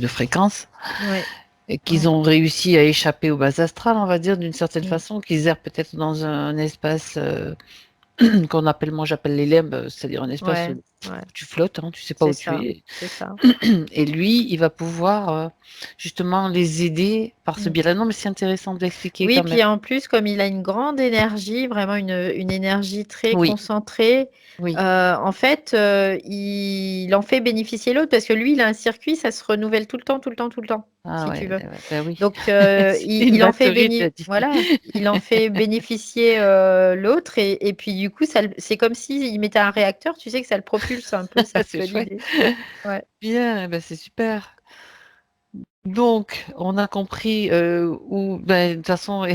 fréquence ouais, et qu'ils ouais. ont réussi à échapper au bas astral, on va dire, d'une certaine Mmh. façon, qu'ils errent peut-être dans un espace, qu'on appelle moi j'appelle les limbes, c'est-à-dire un espace Ouais, où ouais, tu flottes, hein, tu sais pas c'est où tu ça, es. c'est ça. Et lui, il va pouvoir, justement les aider par ce Mmh. biais-là. Non, mais c'est intéressant de l'expliquer Oui, quand même. puis en plus, comme il a une grande énergie, vraiment une énergie très Oui, concentrée, oui. en fait, il en fait bénéficier l'autre parce que lui, il a un circuit, ça se renouvelle tout le temps, tout le temps, tout le temps, Ah si tu ouais, veux. ouais, bah oui. Donc, C'est une il en fait batterie, tu as dit. il en fait bénéficier, l'autre et puis du coup, c'est comme s'il mettait un réacteur, tu sais, que ça le propulse un peu, c'est un C'est peu chouette. l'idée. Ouais. Bien, bah, c'est super. Donc, on a compris, où ben, de toute façon,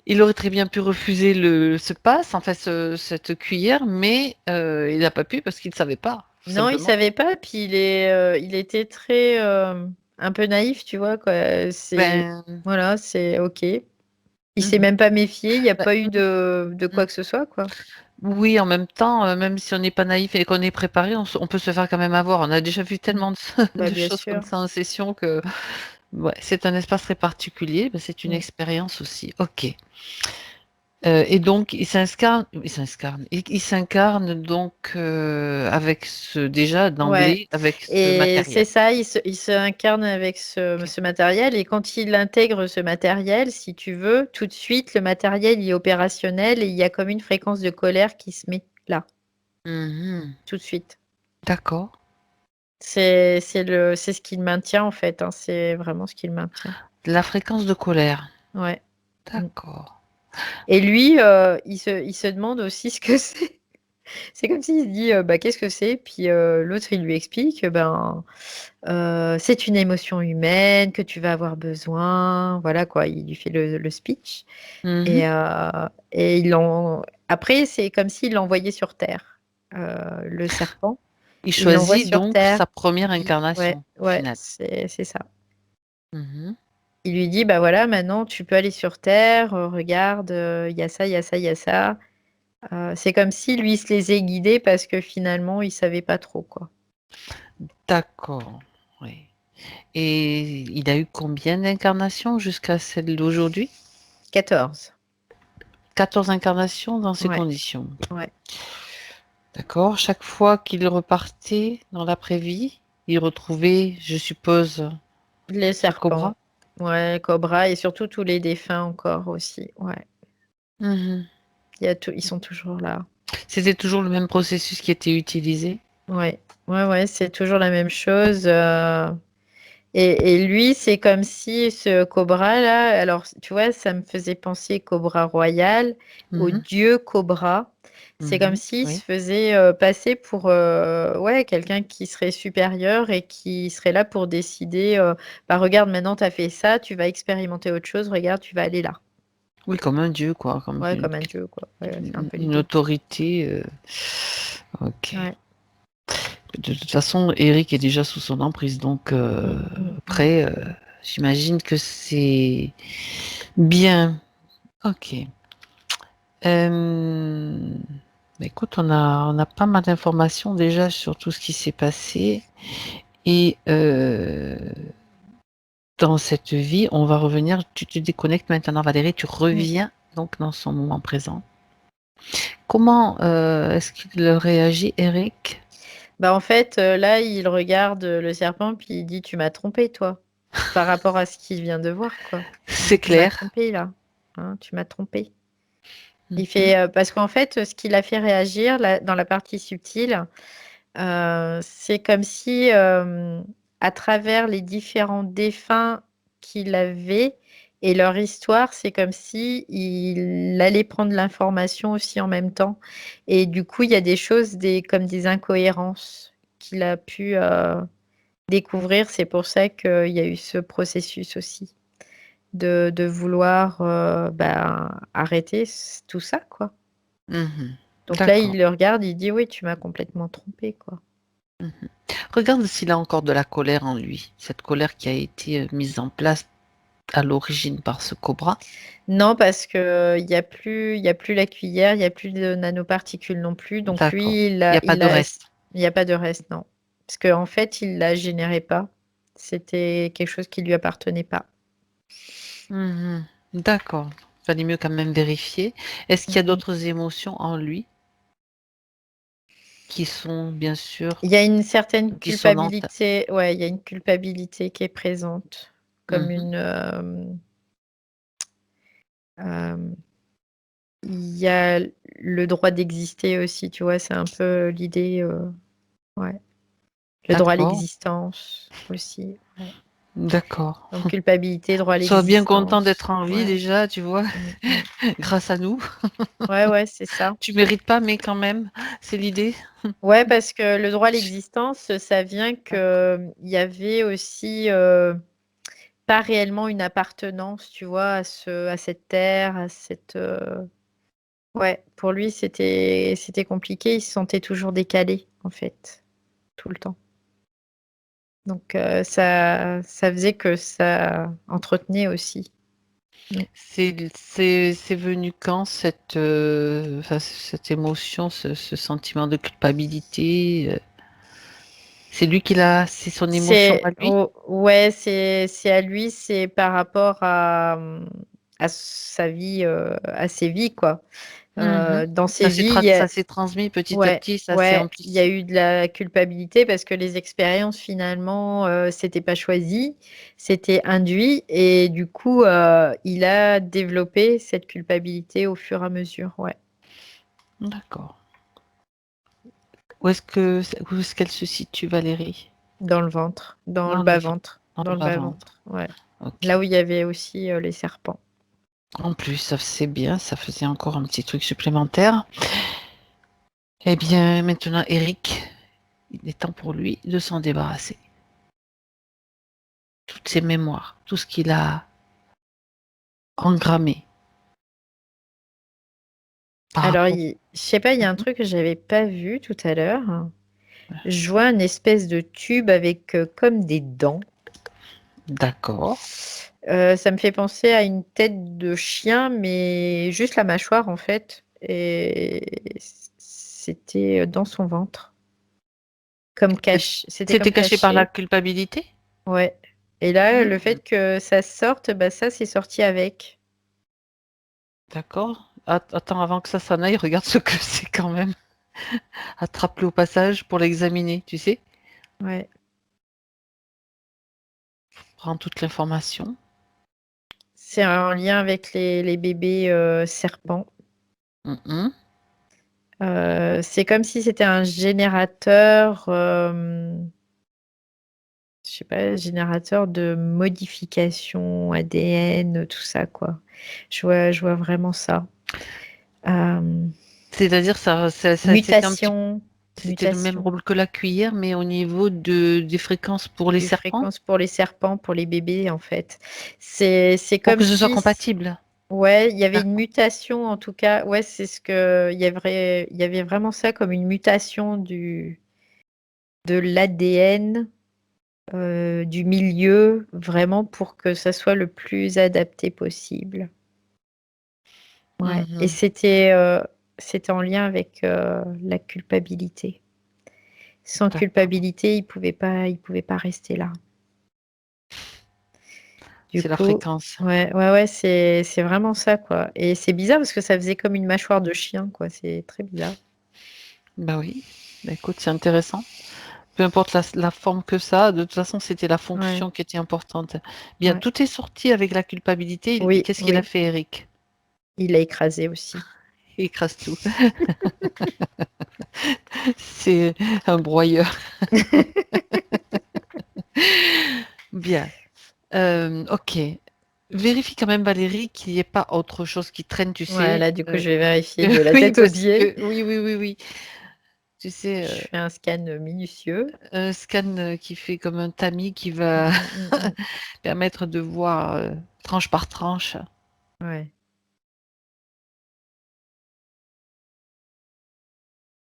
il aurait très bien pu refuser ce pass, en fait, cette cuillère, mais il n'a pas pu parce qu'il ne savait pas, tout Non, il simplement. savait pas, puis il était très, un peu naïf, tu vois, quoi, Ben, voilà, c'est OK. Il s'est mmh même pas méfié, il y a bah, pas eu de mmh. quoi que ce soit, quoi. Oui, en même temps, même si on n'est pas naïf et qu'on est préparé, on peut se faire quand même avoir. On a déjà vu Mmh. tellement de Bah, de bien choses comme sûr. ça en session que ouais, c'est un espace très particulier, bah, c'est une Mmh. expérience aussi. OK. Et donc il s'incarne donc, avec déjà Ouais d'emblée, avec ce et c'est matériel. ça, il se incarne avec OK. ce matériel et quand il intègre ce matériel, si tu veux, tout de suite, le matériel, il est opérationnel et il y a comme une fréquence de colère qui se met là, Mmh. tout de suite. D'accord, C'est ce qui le maintient, en fait, hein, c'est vraiment ce qui le maintient. la fréquence de colère. Ouais. Mmh D'accord. et lui, il se demande aussi ce que c'est. C'est comme s'il se dit, «Bah, qu'est-ce que c'est?» Puis, l'autre, il lui explique, ben, «C'est une émotion humaine que tu vas avoir besoin», voilà quoi, il lui fait le speech Mmh. et après, c'est comme s'il l'envoyait sur terre, le serpent. Il Il l'envoie choisit sur donc terre. sa première Ouais, incarnation, au ouais, final. c'est ça. Mmh. Il lui dit: «Bah, voilà, maintenant tu peux aller sur terre, regarde, il y a ça, il y a ça, il y a ça». C'est comme si lui, il se les guidés parce que finalement, il savait pas trop, quoi. D'accord, oui. Et il a eu combien d'incarnations jusqu'à celle d'aujourd'hui? 14. 14 incarnations dans ces Ouais, conditions. ouais. D'accord. Chaque fois qu'il repartait dans l'après-vie, il retrouvait, je suppose, Les ce cobra? serpents. Ouais, cobra et surtout tous les défunts encore aussi, ouais. Mmh. Ils sont toujours là. C'était toujours le même processus qui était utilisé? Ouais, ouais, ouais, c'est toujours la même chose, et lui, c'est comme si ce cobra-là alors tu vois, ça me faisait penser Cobra Royal, au Mmh mh. dieu Cobra. C'est comme Mmh. s'il se Oui. faisait, passer pour, ouais, quelqu'un qui serait supérieur et qui serait là pour décider, «Bah, regarde, maintenant tu as fait ça, tu vas expérimenter autre chose, regarde, tu vas aller là». Oui, comme un dieu, quoi, comme Ouais, comme un dieu, quoi. Ouais, ouais, c'est un peu une l'idée. autorité, OK. Ouais. De toute façon, Eric est déjà sous son emprise, donc Mmh, mmh, mmh. après, j'imagine que c'est bien. OK. Hem, bah, écoute, on a pas mal d'informations déjà sur tout ce qui s'est passé et dans cette vie, on va revenir tu te déconnectes maintenant Valérie, tu Mmh. reviens donc dans son moment présent. Comment est-ce qu'il réagit, Eric? Bah, en fait, là, il regarde le serpent, puis il dit: «Tu m'as trompé, toi», par rapport à ce qu'il vient de voir, quoi. Il dit: C'est «Tu m'as clair. trompé, là, hein, tu m'as trompé». Il Mhm. fait, parce qu'en fait, ce qui l'a fait réagir, là, dans la partie subtile, c'est comme si, à travers les différents défunts qu'il avait et leur histoire, c'est comme si il allait prendre l'information aussi en même temps et du coup, il y a des choses, comme des incohérences qu'il a pu, découvrir. C'est pour ça qu'il y a eu ce processus aussi de vouloir, arrêter tout ça, quoi. Mhm. Donc là, D'accord. il le regarde, il dit: «Oui, tu m'as complètement trompé, quoi». Mhm. Regarde s'il a encore de la colère en lui, cette colère qui a été mise en place à l'origine par ce cobra. Non, parce que il y a plus la cuillère, il y a plus de nanoparticules non plus, donc D'accord. lui, il Il n'y a a pas il de a reste. il y a pas de reste, non. Parce qu'en fait, il la générait pas. C'était quelque chose qui lui appartenait pas. Mhm. D'accord. Fallait mieux quand même vérifier. Est-ce qu'il y a Mmh. d'autres émotions en lui qui sont bien sûr Il y a une certaine dissonantes? culpabilité, ouais, il y a une culpabilité qui est présente, comme Mhm. une, hem, il y a le droit d'exister aussi, tu vois? C'est un peu l'idée, ouais. Le droit à D'accord. l'existence aussi, ouais. D'accord. Donc culpabilité, droit à Sois bien content l'existence. d'être en vie Ouais. déjà, tu vois, Mmh mh. grâce à nous. Ouais, ouais, c'est ça. Tu mérites pas, mais quand même, c'est l'idée. Ouais, parce que le droit à l'existence, ça vient D'accord. que, il y avait aussi, pas réellement une appartenance, tu vois, à cette terre, à cette, ouais, pour lui, c'était compliqué. Il se sentait toujours décalé, en fait, tout le temps. Donc ça faisait que ça entretenait aussi. Mmh. C'est venu quand cette, enfin, cette émotion, ce sentiment de culpabilité? C'est son émotion à lui? Ouais, c'est à lui, c'est par rapport à sa vie, à ses vies, quoi. Mmh. Dans ses vies, il y a Ça s'est transmis petit à ouais, petit, ça s'est ouais, il y a amplifié? eu de la culpabilité parce que les expériences finalement, c'était pas choisi, c'était induit et du coup, il a développé cette culpabilité au fur et à mesure, ouais, D'accord. Où est-ce qu'elle se situe, Valérie? dans le ventre, dans le Dans le bas-ventre, dans dans le le bas-ventre. bas-ventre, ouais. OK. Là où il y avait aussi, les serpents. En plus, ça c'est bien, ça faisait encore un petit truc supplémentaire. Eh bien, maintenant, Eric, il est temps pour lui de s'en débarrasser. Toutes ses mémoires, tout ce qu'il a engrammé par Alors, rapport. je sais pas, il y a un Mhm. truc que j'avais pas vu tout à l'heure. Je vois une espèce de tube avec comme des dents. D'accord. Ça me fait penser à une tête de chien, mais juste la mâchoire en fait. Et c'était dans son ventre, c'était C'était comme caché par la caché. culpabilité? Ouais. Et là, le Mhm. fait que ça sorte, bah ça, c'est sorti avec. D'accord. Attends, avant que ça s'en aille, regarde ce que c'est quand même. Attrape-le au passage pour l'examiner, tu sais. Ouais. Prends toute l'information. C'est en lien avec les bébés serpents. Mhm. C'est comme si c'était un générateur, je sais pas, générateur de modification ADN, tout ça, quoi. Je vois vraiment ça. Hem, C'est-à-dire, c'était un petit, mutation, c'était le même mutation, rôle que la cuillère, mais au niveau des fréquences pour les des serpents, fréquences pour les serpents, pour les bébés, en fait. C'est pour comme que ce soit si compatible. ouais, il y avait une D'accord. mutation, en tout cas. Ouais, c'est ce que il y avait vraiment ça comme une mutation de l'ADN, du milieu, vraiment pour que ça soit le plus adapté possible. Ouais et Mhm. c'était en lien avec, la culpabilité. Sans D'accord. culpabilité, il pouvait pas rester là. Du c'est la coup, fréquence. ouais, c'est vraiment ça, quoi. Et c'est bizarre parce que ça faisait comme une mâchoire de chien, quoi. C'est très bizarre. Bah oui, bah écoute, c'est intéressant. Peu importe la forme que ça, de toute façon, c'était la Ouais, fonction qui était importante. Bien, ouais. tout est sorti avec la culpabilité. Oui, Qu'est-ce qu'il a oui. fait, Eric? Il l'a écrasé aussi. Il écrase tout. C'est un broyeur. Bien. Ok. Vérifie quand même, Valérie, qu'il n'y ait pas autre chose qui traîne, tu Ouais, sais. là, du coup, je vais vérifier de la Oui, tête aux parce pieds. que oui, oui, oui, oui. Tu sais, Je fais un scan minutieux. un scan qui fait comme un tamis qui Mm, va mm, mm, mm. permettre de voir tranche par tranche. Ouais.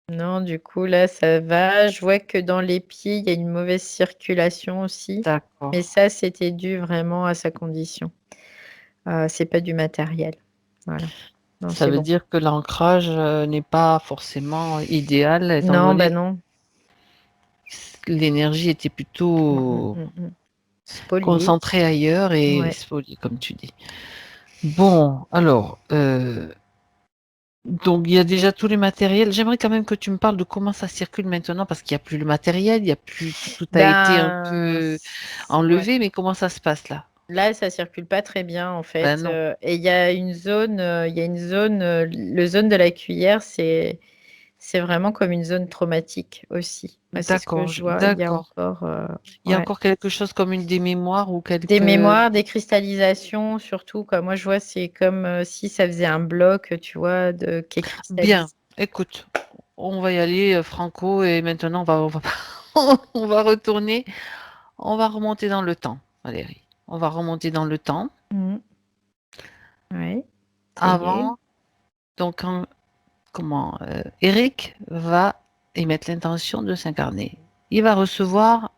Non, du coup, là, ça va. Je vois que dans les pieds, il y a une mauvaise circulation aussi. D'accord. Mais ça, c'était dû vraiment à sa condition. C'est pas du matériel. Voilà. Non, Ça c'est veut bon. dire que l'ancrage n'est pas forcément idéal, étant Non, bah donné non. que l'énergie était Mm, mm, plutôt mm, mm. Spolié. concentrée ailleurs et Ouais. spoliée, comme tu dis. Bon, alors, donc il y a déjà tous les matériels. J'aimerais quand même que tu me parles de comment ça circule maintenant, parce qu'il n'y a plus le matériel, il y a plus, tout a été un Ben, peu ouais. enlevé, mais comment ça se passe là? Là, ça circule pas très bien en Ben fait. non. Et il y a une zone, le zone de la cuillère, c'est vraiment comme une zone traumatique aussi. Ouais, c'est ce que D'accord, je vois. Il y a d'accord. encore, Il y a ouais. encore quelque chose comme une des mémoires ou Des quelques... mémoires, des cristallisations surtout, quoi. Moi, je vois, c'est comme si ça faisait un bloc, tu vois, qui est Bien, cristallisé. écoute, on va y aller franco et maintenant on va retourner, on va remonter dans le temps, Valérie. On va remonter dans le temps. Mhm. Ouais, ça y est. Avant, donc Eric va émettre l'intention de s'incarner. Il va recevoir,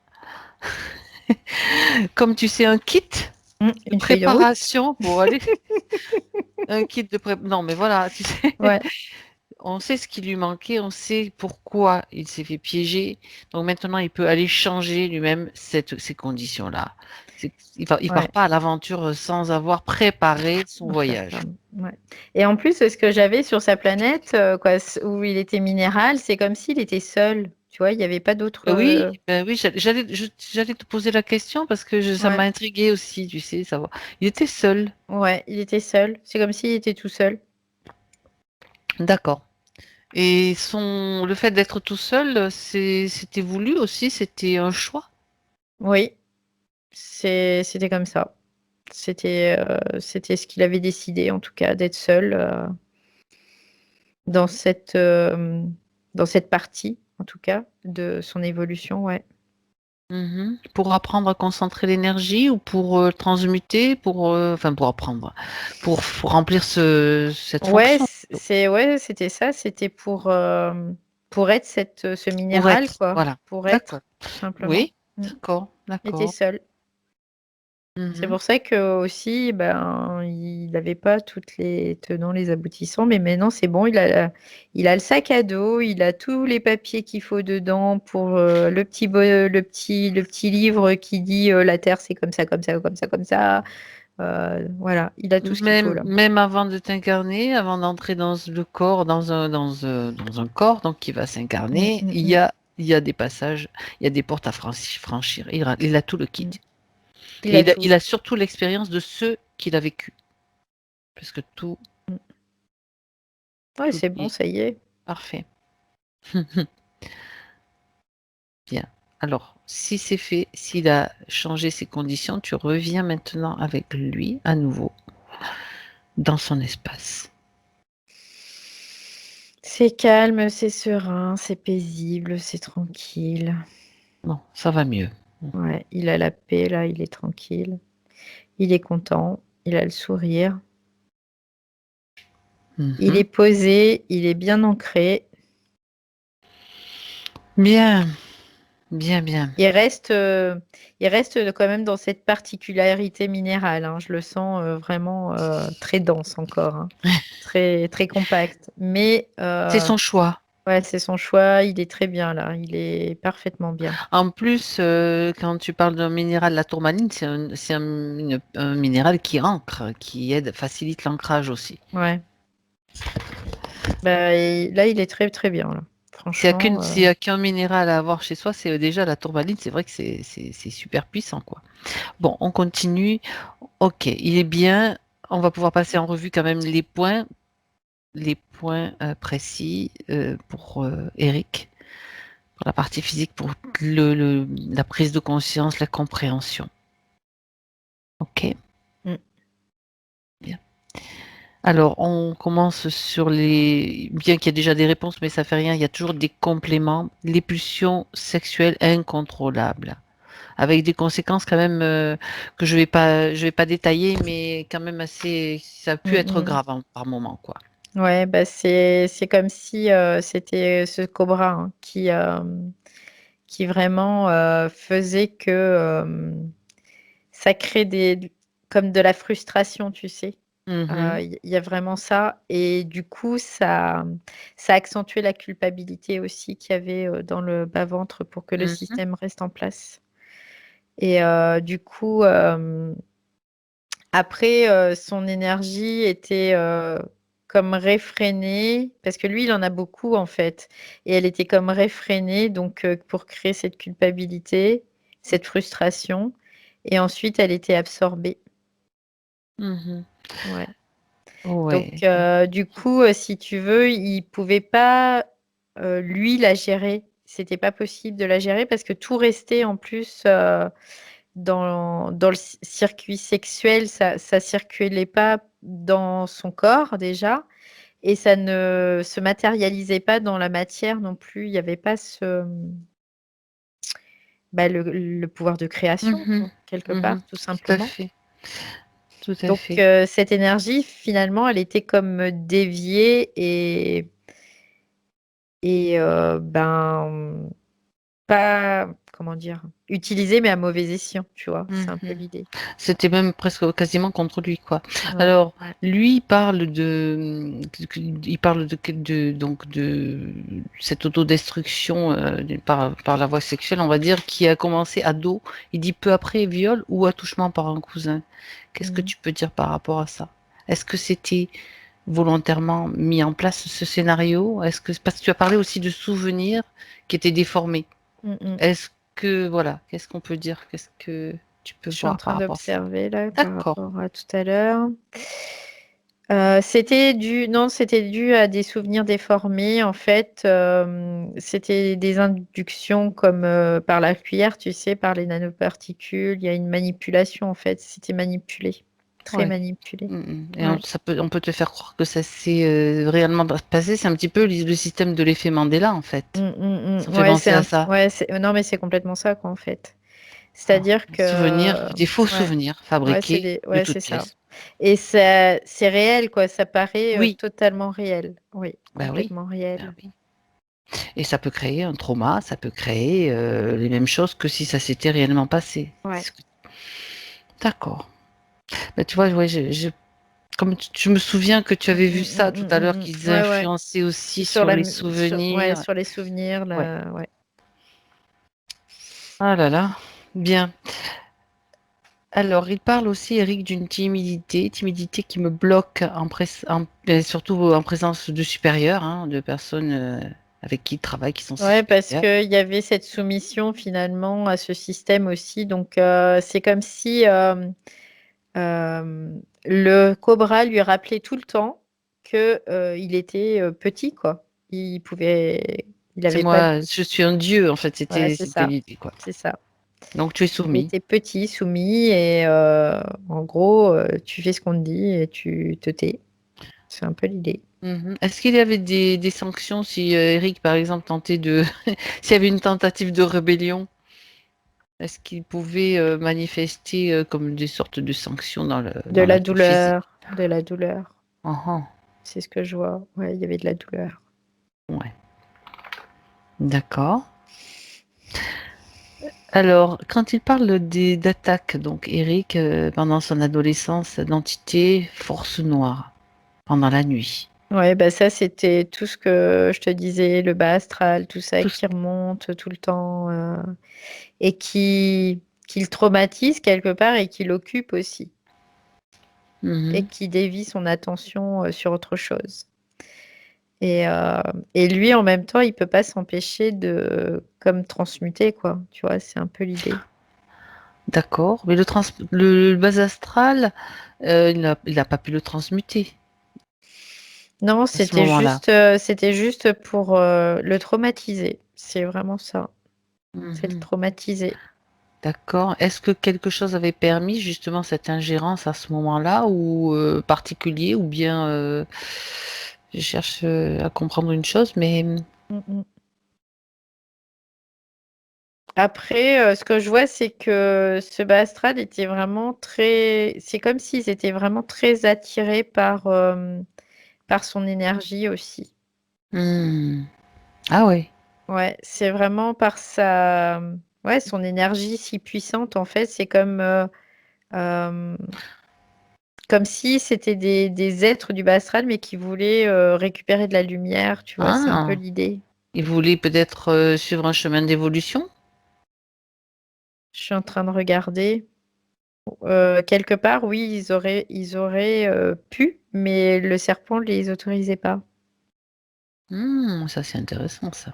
comme tu sais, un kit de Une feuille de route. préparation pour aller, un kit de non mais voilà, tu sais. Ouais, On sait ce qui lui manquait, on sait pourquoi il s'est fait piéger. Donc maintenant, il peut aller changer lui-même ces conditions-là. Il part ouais. pas à l'aventure sans avoir préparé son voyage. Ouais. Et en plus, ce que j'avais sur sa planète, quoi, où il était minéral, c'est comme s'il était seul. Tu vois, il n'y avait pas d'autre. Oui, ben oui, j'allais te poser la question parce que ça m'a Ouais, intrigué aussi, tu sais, savoir. Il était seul. ouais, il était seul. C'est comme s'il était tout seul. D'accord. Et le fait d'être tout seul, c'était voulu aussi, c'était un choix. Oui, c'était comme ça. C'était ce qu'il avait décidé, en tout cas, d'être seul dans cette, euh, dans cette partie, en tout cas, de son évolution. Ouais. Mhm. Pour apprendre à concentrer l'énergie ou pour transmuter, enfin pour apprendre, pour remplir cette Ouais, fonction, ouais, c'était ça. C'était pour être ce pour minéral, être, quoi. voilà. Pour D'accord. être, tout simplement. Oui, Mm. d'accord, Il était d'accord. seul. C'est Mhm. pour ça que aussi, ben, il n'avait pas toutes les tenants, les aboutissants, mais maintenant c'est bon, il a le sac à dos, il a tous les papiers qu'il faut dedans pour le petit livre qui dit la Terre c'est comme ça, comme ça, comme ça, comme ça. Voilà, il a tout ce qu'il faut là. Même avant de t'incarner, avant d'entrer dans le corps, dans un corps donc qui va Mm, s'incarner, mm, mm, il y a des passages, il y a des portes à franchir. Il a tout le kit. mm. Il Et a tout. il a surtout l'expérience de ceux qu'il a vécu. Parce que Mm. Ouais, tout c'est bon, est ça y est. parfait. Bien. Alors, si c'est fait, s'il a changé ses conditions, tu reviens maintenant avec lui à nouveau dans son espace. C'est calme, c'est serein, c'est paisible, c'est tranquille. Bon, ça va mieux. Ouais, il a la paix là, il est tranquille. Il est content, il a le sourire, il est Mhm. posé, il est bien ancré. Bien, bien, bien. Il reste, il reste quand même dans cette particularité minérale, hein. Je le sens vraiment très dense encore, hein. Très, très compact. Mais C'est son choix. Ouais, c'est son choix, il est très bien là, il est parfaitement bien. En plus, quand tu parles d'un minéral, la tourmaline, c'est un minéral qui ancre, qui aide, facilite l'ancrage aussi. Ouais. Bah, là, il est très, très bien là. Franchement, S'il y a qu'un minéral à avoir chez soi, c'est déjà la tourmaline. C'est vrai que c'est super puissant, quoi. Bon, on continue. Ok, il est bien. On va pouvoir passer en revue quand même les points précis pour Eric, pour la partie physique, pour la prise de conscience, la compréhension. Ok, mmh. bien. Alors, on commence sur bien qu'il y ait déjà des réponses, mais ça fait rien, il y a toujours des compléments. Les pulsions sexuelles incontrôlables, avec des conséquences quand même que je vais pas détailler, mais quand même assez, ça a pu Mmh être mh. grave par moment, quoi. Ouais, bah, c'est comme si, c'était ce cobra, hein, qui vraiment, faisait que, ça crée comme de la frustration, tu sais? Mhm, Il y a vraiment ça et du coup, ça accentuait la culpabilité aussi qu'il y avait, dans le bas-ventre pour que le mhm, système reste en place et du coup, après, son énergie était, comme réfrénée parce que lui, il en a beaucoup, en fait et elle était comme réfrénée donc pour créer cette culpabilité, cette frustration et ensuite elle était absorbée. mhm. Ouais. Donc Ouais. du coup, si tu veux, il pouvait pas, lui, la gérer. C'était pas possible de la gérer parce que tout restait en plus, dans le circuit sexuel, ça circulait pas dans son corps déjà et ça ne se matérialisait pas dans la matière non plus. Il y avait pas bah, le pouvoir de création Mhm, quoi, quelque mhm. part, tout Tout à simplement. fait, tout à Donc fait. cette énergie finalement, elle était comme déviée et ben, pas comment dire? Utilisée mais à mauvais escient, tu vois? C'est un peu Mhm. l'idée. C'était même presque quasiment contre lui, quoi. Ouais, Alors, ouais. lui, il parle de donc de cette autodestruction par la voie sexuelle, on va dire, qui a commencé ado. Il dit peu après viol ou attouchement par un cousin. Qu'est-ce que Mmh. tu peux dire par rapport à ça? Est-ce que c'était volontairement mis en place ce scénario? Parce que tu as parlé aussi de souvenirs qui étaient déformés. Mmh mh. Est-ce que voilà, qu'est-ce qu'on peut dire? Qu'est-ce que tu peux Je suis en voir par train rapport à ça? d'observer là par D'accord. rapport à tout à l'heure. C'était dû à des souvenirs déformés en fait, c'était des inductions comme, par la cuillère, tu sais, par les nanoparticules. Il y a une manipulation en fait, c'était manipulé, très Ouais. manipulé. Mmh mh et Ouais. on peut te faire croire que ça s'est, réellement passé. C'est un petit peu le système de l'effet Mandela, en fait. Ça me fait Ouais, penser à ça. non mais c'est complètement ça quoi en fait. Alors, C'est-à-dire des que souvenirs, des faux ouais. souvenirs C'est fabriqués des de ouais, c'est toutes ça pièces. et c'est réel quoi, ça paraît, Oui, totalement réel. Oui, bah oui, complètement bah réel. oui et ça peut créer un trauma, ça peut créer, les mêmes choses que si ça s'était réellement passé. Ouais. Ce que D'accord. Bah, tu vois, ouais, comme je me souviens que tu avais vu ça tout à l'heure, qu'ils Ouais, ouais. influençaient aussi Sur sur la les m ouais, souvenirs. sur les souvenirs, Ouais. la ouais. Ah là là, bien. Alors, il parle aussi, Eric, d'une timidité qui me bloque surtout en présence de supérieurs, hein, de personnes avec qui il travaille, qui sont ses Ouais, parce supérieurs. qu'il y avait cette soumission finalement à ce système aussi donc c'est comme si, le cobra lui rappelait tout le temps que, il était, petit quoi. Il pouvait il C'est avait pas moi, je suis un dieu, en fait, ouais, c'était l'idée, quoi. c'est ça. Donc, tu es Il soumis. était petit, soumis et en gros, tu fais ce qu'on te dit et tu te tais. C'est un peu l'idée. Mhm. Est-ce qu'il y avait des sanctions si Eric, par exemple, tentait de... S'il y avait une tentative de rébellion, est-ce qu'il pouvait manifester comme des sortes de sanctions De dans la l'aspect physique? douleur, de la douleur. Ah ah, C'est ce que je vois. Ouais, il y avait de la douleur. ouais, d'accord. Alors, quand il parle d'attaques, donc Eric, pendant son adolescence, d'entité force noire, pendant la nuit. Ouais, bah ça, c'était tout ce que je te disais, le bas astral, tout ça Tout ce qui remonte tout le temps, et qui le traumatise quelque part et qui l'occupe aussi et Mmh. qui dévie son attention, sur autre chose et heu et lui, en même temps, il peut pas s'empêcher de comme transmuter, quoi, tu vois? C'est un peu l'idée. D'accord, mais le bas astral, il a pas pu le transmuter, Non, à ce moment-là? c'était juste pour, le traumatiser. C'est vraiment ça, c'est le Mmh. traumatiser. D'accord. Est-ce que quelque chose avait permis justement cette ingérence à ce moment-là ou, particulier ou bien, je cherche, à comprendre une chose, mais, Mmh mh. Après, ce que je vois, c'est que ce bas astral était vraiment très c'est comme s'ils étaient vraiment très attirés par son énergie aussi. mmh. Ah ouais. Ouais, c'est vraiment par sa ouais, son énergie si puissante, en fait, c'est hem, comme si c'était des êtres du bas astral, mais qui voulaient, récupérer de la lumière, tu vois? C'est un peu Ah! l'idée. Il voulait peut-être, suivre un chemin d'évolution? Je suis en train de regarder. Quelque part, oui, ils auraient, pu, mais le serpent les autorisait pas. Ça c'est intéressant ça.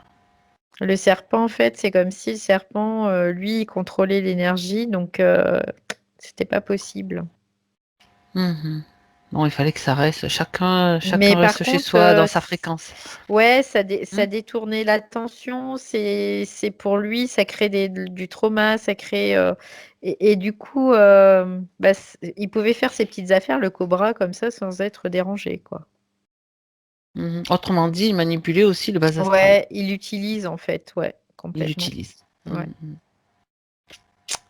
Le serpent, en fait, c'est comme si le serpent, lui, il contrôlait l'énergie, donc c'était pas possible. Mmh. Bon, il fallait que ça reste chacun Mais par reste chez contre, soi dans sa fréquence. ouais, Mmh. ça détournait l'attention, c'est pour lui, ça crée du trauma, ça crée, et du coup, bah, il pouvait faire ses petites affaires, le cobra, comme ça, sans être dérangé, quoi. Autrement dit, il manipulait aussi le bas astral. Ouais, il l'utilise, en fait, ouais, Il complètement. l'utilise. Ouais.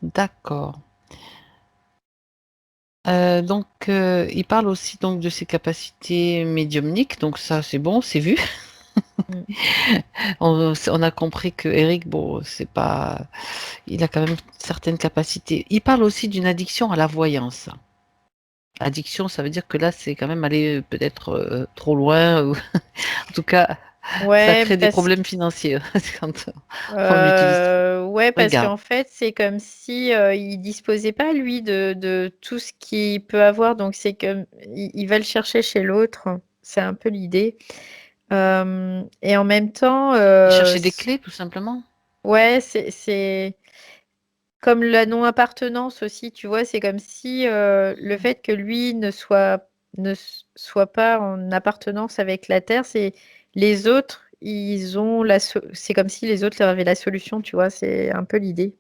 D'accord. Donc, il parle aussi donc de ses capacités médiumniques, donc ça c'est bon, c'est vu. Mmh. On a compris que Eric, bon, c'est pas il a quand même certaines capacités. Il parle aussi d'une addiction à la voyance. Addiction, ça veut dire que là, c'est quand même aller, peut-être, trop loin ou en tout cas, ça Ouais, crée des problèmes financiers quand on utilise trop. ouais, parce Regarde. qu'en fait, c'est comme si, il disposait pas lui de tout ce qu'il peut avoir, donc c'est comme il va le chercher chez l'autre. C'est un peu l'idée. Et en même temps, Il cherchait des clés tout simplement? ouais, c'est comme la non-appartenance aussi, tu vois? C'est comme si, le fait que lui ne soit pas en appartenance avec la terre, c'est les autres, ils ont c'est comme si les autres leur avaient la solution, tu vois? C'est un peu l'idée.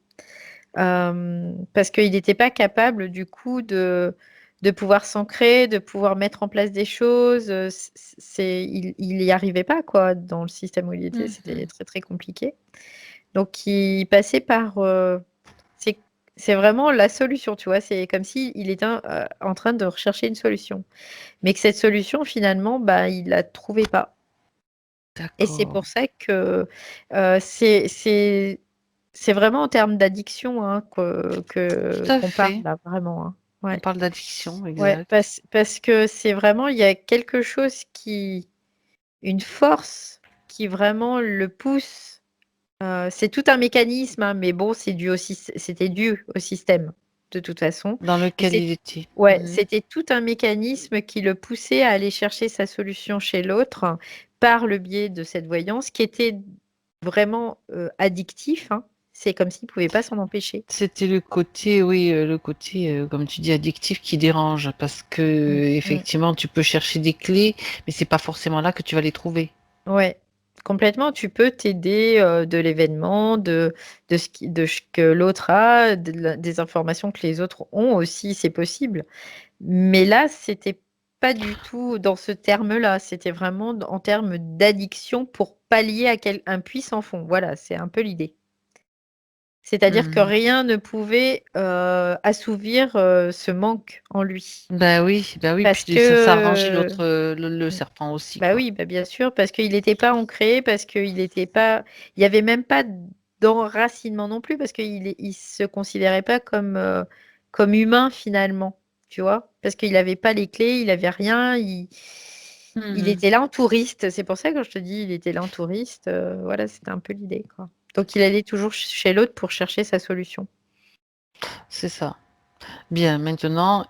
Parce qu'il n'était pas capable du coup de pouvoir s'ancrer, de pouvoir mettre en place des choses, il y arrivait pas quoi, dans le système où il était, c'était Mmh. très, très compliqué. Donc il passait par, c'est c'est vraiment la solution, tu vois? C'est comme s'il était, en train de rechercher une solution. Mais que cette solution finalement, bah, il la trouvait pas et c'est D'accord. pour ça que, c'est vraiment en termes d'addiction, hein, Tout à qu'on parle fait. là, vraiment, hein. On Ouais, parle d'addiction, ouais, exact. parce que c'est vraiment il y a quelque chose qui une force qui vraiment le pousse, c'est tout un mécanisme, hein, mais bon, c'était dû au système, de toute façon. Dans Mais lequel il était. ouais, Mmh. c'était tout un mécanisme qui le poussait à aller chercher sa solution chez l'autre, par le biais de cette voyance qui était vraiment, addictif, hein. C'est comme s'il pouvait pas s'en empêcher. C'était le côté, oui, le côté, comme tu dis, addictif qui dérange parce Mmh, que mmh. effectivement, tu peux chercher des clés, mais c'est pas forcément là que tu vas les trouver. Ouais, complètement. Tu peux t'aider, de l'événement, de ce que l'autre a, des informations que les autres ont aussi, c'est possible. Mais là, c'était pas du tout dans ce terme-là, c'était vraiment en termes d'addiction pour pallier à un puits sans fond. Voilà, c'est un peu l'idée. C'est-à-dire que Mmh. rien ne pouvait, assouvir, ce manque en lui. Bah oui, Parce puis ça arrangeait que, l'autre, le mmh, serpent aussi, bah, quoi. oui, bah, bien sûr, parce qu'il n'était pas ancré, parce qu'il était pas il y avait même pas d'enracinement non plus, parce il se considérait pas comme humain finalement, tu vois? Parce qu'il avait pas les clés, il avait rien, Il Mmh. était là en touriste. C'est pour ça que quand je te dis, il était là en touriste, voilà, c'était un peu l'idée, quoi. Donc il allait toujours chez l'autre pour chercher sa solution. C'est ça. Bien, maintenant,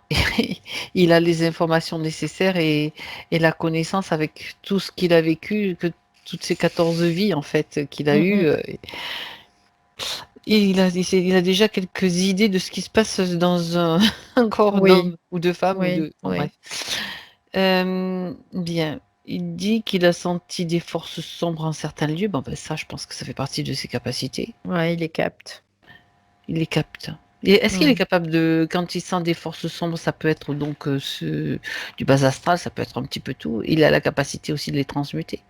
il a les informations nécessaires et la connaissance avec tout ce qu'il a vécu, que toutes ces 14 vies, en fait, qu'il a Mmh eues, mh. et il a déjà quelques idées de ce qui se passe dans un corps Oui, d'homme ou de femme ou oui, de bon oui. bref. Bien, il dit qu'il a senti des forces sombres en certains lieux. Bon, ben, ça, je pense que ça fait partie de ses capacités. Ouais, il les capte. Il les capte. Et est-ce qu'il est Ouais. capable de, quand il sent des forces sombres, ça peut être donc du bas astral, ça peut être un petit peu tout. Il a la capacité aussi de les transmuter.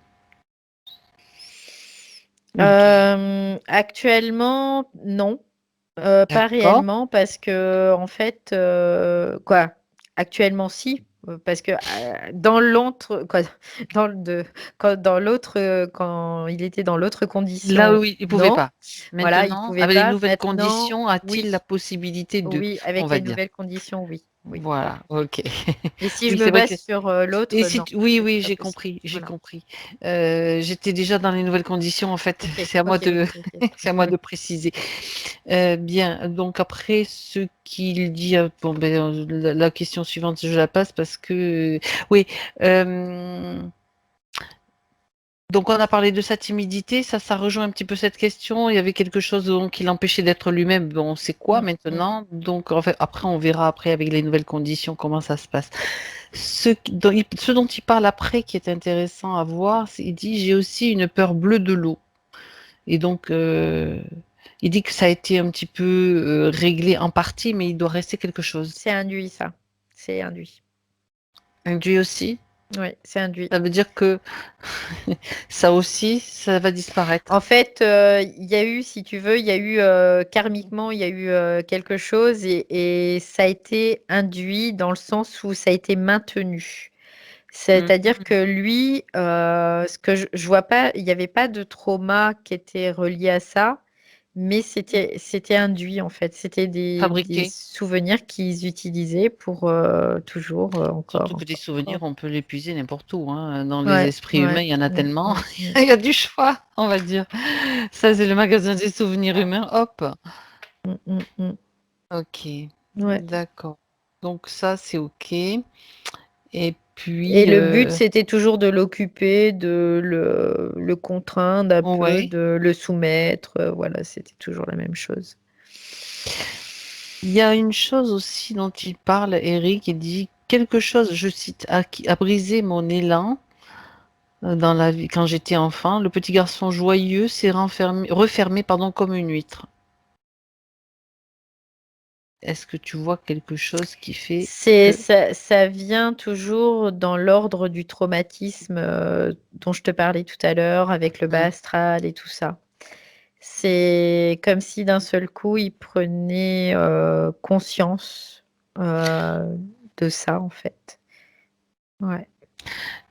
Ok. Actuellement, non. Pas D'accord. réellement parce qu'en fait, quoi, actuellement si, parce que, dans l'autre quoi, dans le de quand dans l'autre, quand il était dans l'autre Là, condition, oui, il pouvait non, pas. voilà, il Maintenant, pouvait avec les pas. nouvelles Maintenant, conditions, oui, a-t-il la possibilité de, oui, on avec va les dire. nouvelles conditions, oui, oui. Voilà, ok. Mais si je Oui, me c'est vrai base que sur, et l'autre, si non, tu oui, c'est oui, pas j'ai possible. compris, j'ai Voilà. compris. J'étais déjà dans les nouvelles conditions, en fait. OK, C'est à moi OK, de OK, OK. c'est à moi de préciser. Bien, donc après ce qu'il dit, bon, ben, la question suivante, je la passe parce que oui, hem donc on a parlé de sa timidité, ça rejoint un petit peu cette question. Il y avait quelque chose donc qui l'empêchait d'être lui-même. Bon, c'est quoi Mmh mh. maintenant? Donc en fait, après on verra après avec les nouvelles conditions comment ça se passe. Ce dont il parle après qui est intéressant à voir, il dit j'ai aussi une peur bleue de l'eau. Et donc il dit que ça a été un petit peu réglé en partie, mais il doit rester quelque chose. C'est induit ça, c'est induit. Lui aussi, Ouais, c'est induit. ça veut dire que ça aussi, ça va disparaître. En fait, il y a eu, si tu veux, il y a eu, karmiquement, il y a eu, quelque chose et ça a été induit dans le sens où ça a été maintenu. C'est-à-dire Mhm. que lui, ce que je vois pas, il y avait pas de trauma qui était relié à ça, mais c'était induit, en fait. C'était des Fabriqué. souvenirs qu'ils utilisaient pour, toujours, encore, Surtout que des encore, souvenirs, encore. on peut l'épuiser n'importe où, hein. Dans les Ouais, esprits humains, ouais. il y en a Mmh, tellement. mmh, mmh. Il y a du choix, on va dire. Ça, c'est le magasin des souvenirs humains. Hop. Mmh, mmh, mmh. Ok. Ouais. D'accord. Donc ça, c'est ok. Et Et puis, le but, c'était toujours de l'occuper, de le contraindre un peu, ouais. de le soumettre, voilà, c'était toujours la même chose. Il y a une chose aussi dont il parle, Eric, il dit quelque chose, je cite, a brisé mon élan dans la vie quand j'étais enfant. Le petit garçon joyeux s'est refermé, pardon, comme une huître. Est-ce que tu vois quelque chose qui fait C'est que... ça vient toujours dans l'ordre du traumatisme, dont je te parlais tout à l'heure avec le bas Hmm. astral et tout ça. C'est comme si d'un seul coup, il prenait, conscience, de ça, en fait. Ouais.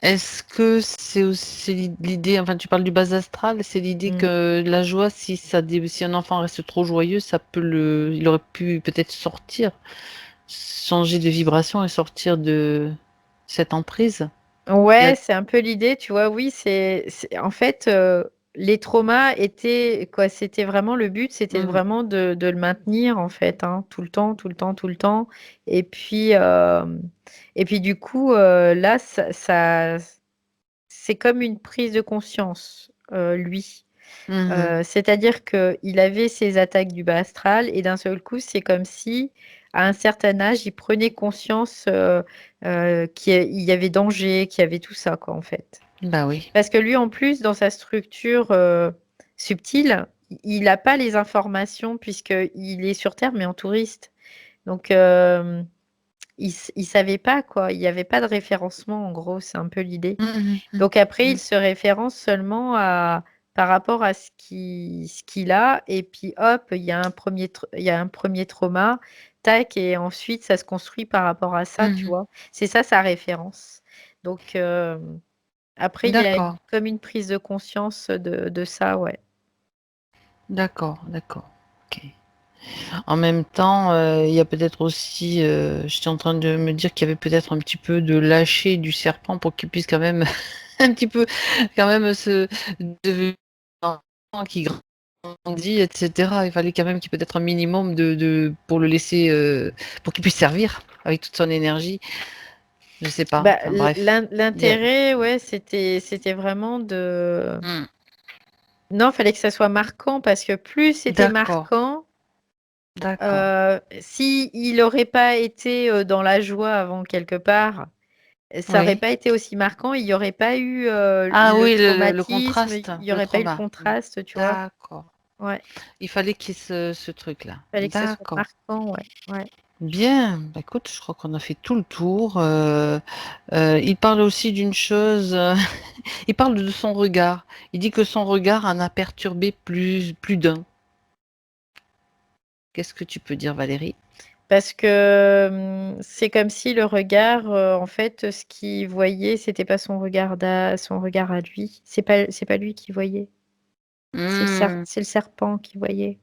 Est-ce que c'est aussi l'idée, enfin tu parles du bas astral, c'est l'idée Mmh. que la joie, si un enfant reste trop joyeux, il aurait pu peut-être sortir, changer de vibration et sortir de cette emprise. La- Ouais, c'est un peu l'idée, tu vois? Oui, c'est en fait, les traumas étaient quoi? C'était vraiment le but, c'était Mhm, vraiment de le maintenir, en fait, hein, tout le temps, tout le temps, tout le temps et puis du coup, là, ça c'est comme une prise de conscience, lui. mhm, C'est-à-dire qu'il avait ses attaques du bas astral et d'un seul coup, c'est comme si, à un certain âge, il prenait conscience, qu'il y avait danger, qu'il y avait tout ça, quoi, en fait. bah oui. Parce que lui, en plus, dans sa structure, subtile, il a pas les informations puisqu'il est sur terre, mais en touriste. Donc, il savait pas, quoi. Il y avait pas de référencement, en gros, c'est un peu l'idée. Mhm, mhm, Donc après, il mhm, se référence seulement par rapport à ce qu'il a et puis hop, il y a un premier trauma, tac et ensuite ça se construit par rapport à ça, tu mhm. vois? C'est ça sa référence. Donc après il y a D'accord, comme une prise de conscience de ça, ouais. d'accord, d'accord. Ok. En même temps, il y a peut-être aussi, j'étais en train de me dire qu'il y avait peut-être un petit peu de lâcher du serpent pour qu'il puisse quand même un petit peu quand même se devenir un enfant qui grandit, et cetera. Il fallait quand même qu'il y ait peut-être un minimum de pour le laisser, pour qu'il puisse servir avec toute son énergie. Je sais pas, Bah, enfin bref. Il y a l'intérêt, ouais, c'était vraiment de. mmh, Non, fallait que ça soit marquant parce que plus c'était d'accord, marquant, d'accord. si il aurait pas été dans la joie avant quelque part, ça aurait Oui. pas été aussi marquant. Il y aurait pas eu Ah le oui, le traumatisme, contraste, il y le aurait pas eu le trauma. contraste, tu vois. D'accord. Ouais, Il fallait qu'il y ait ce truc-là. fallait que ça soit D'accord. marquant, ouais, ouais. Bien, bah, écoute, je crois qu'on a fait tout le tour. Il parle aussi d'une chose, il parle de son regard. Il dit que son regard en a perturbé plus d'un. Qu'est-ce que tu peux dire, Valérie? Parce que c'est comme si le regard, en fait, ce qu'il voyait, c'était pas son regard à lui. C'est pas lui qui voyait. Hmm, C'est le serpent qui voyait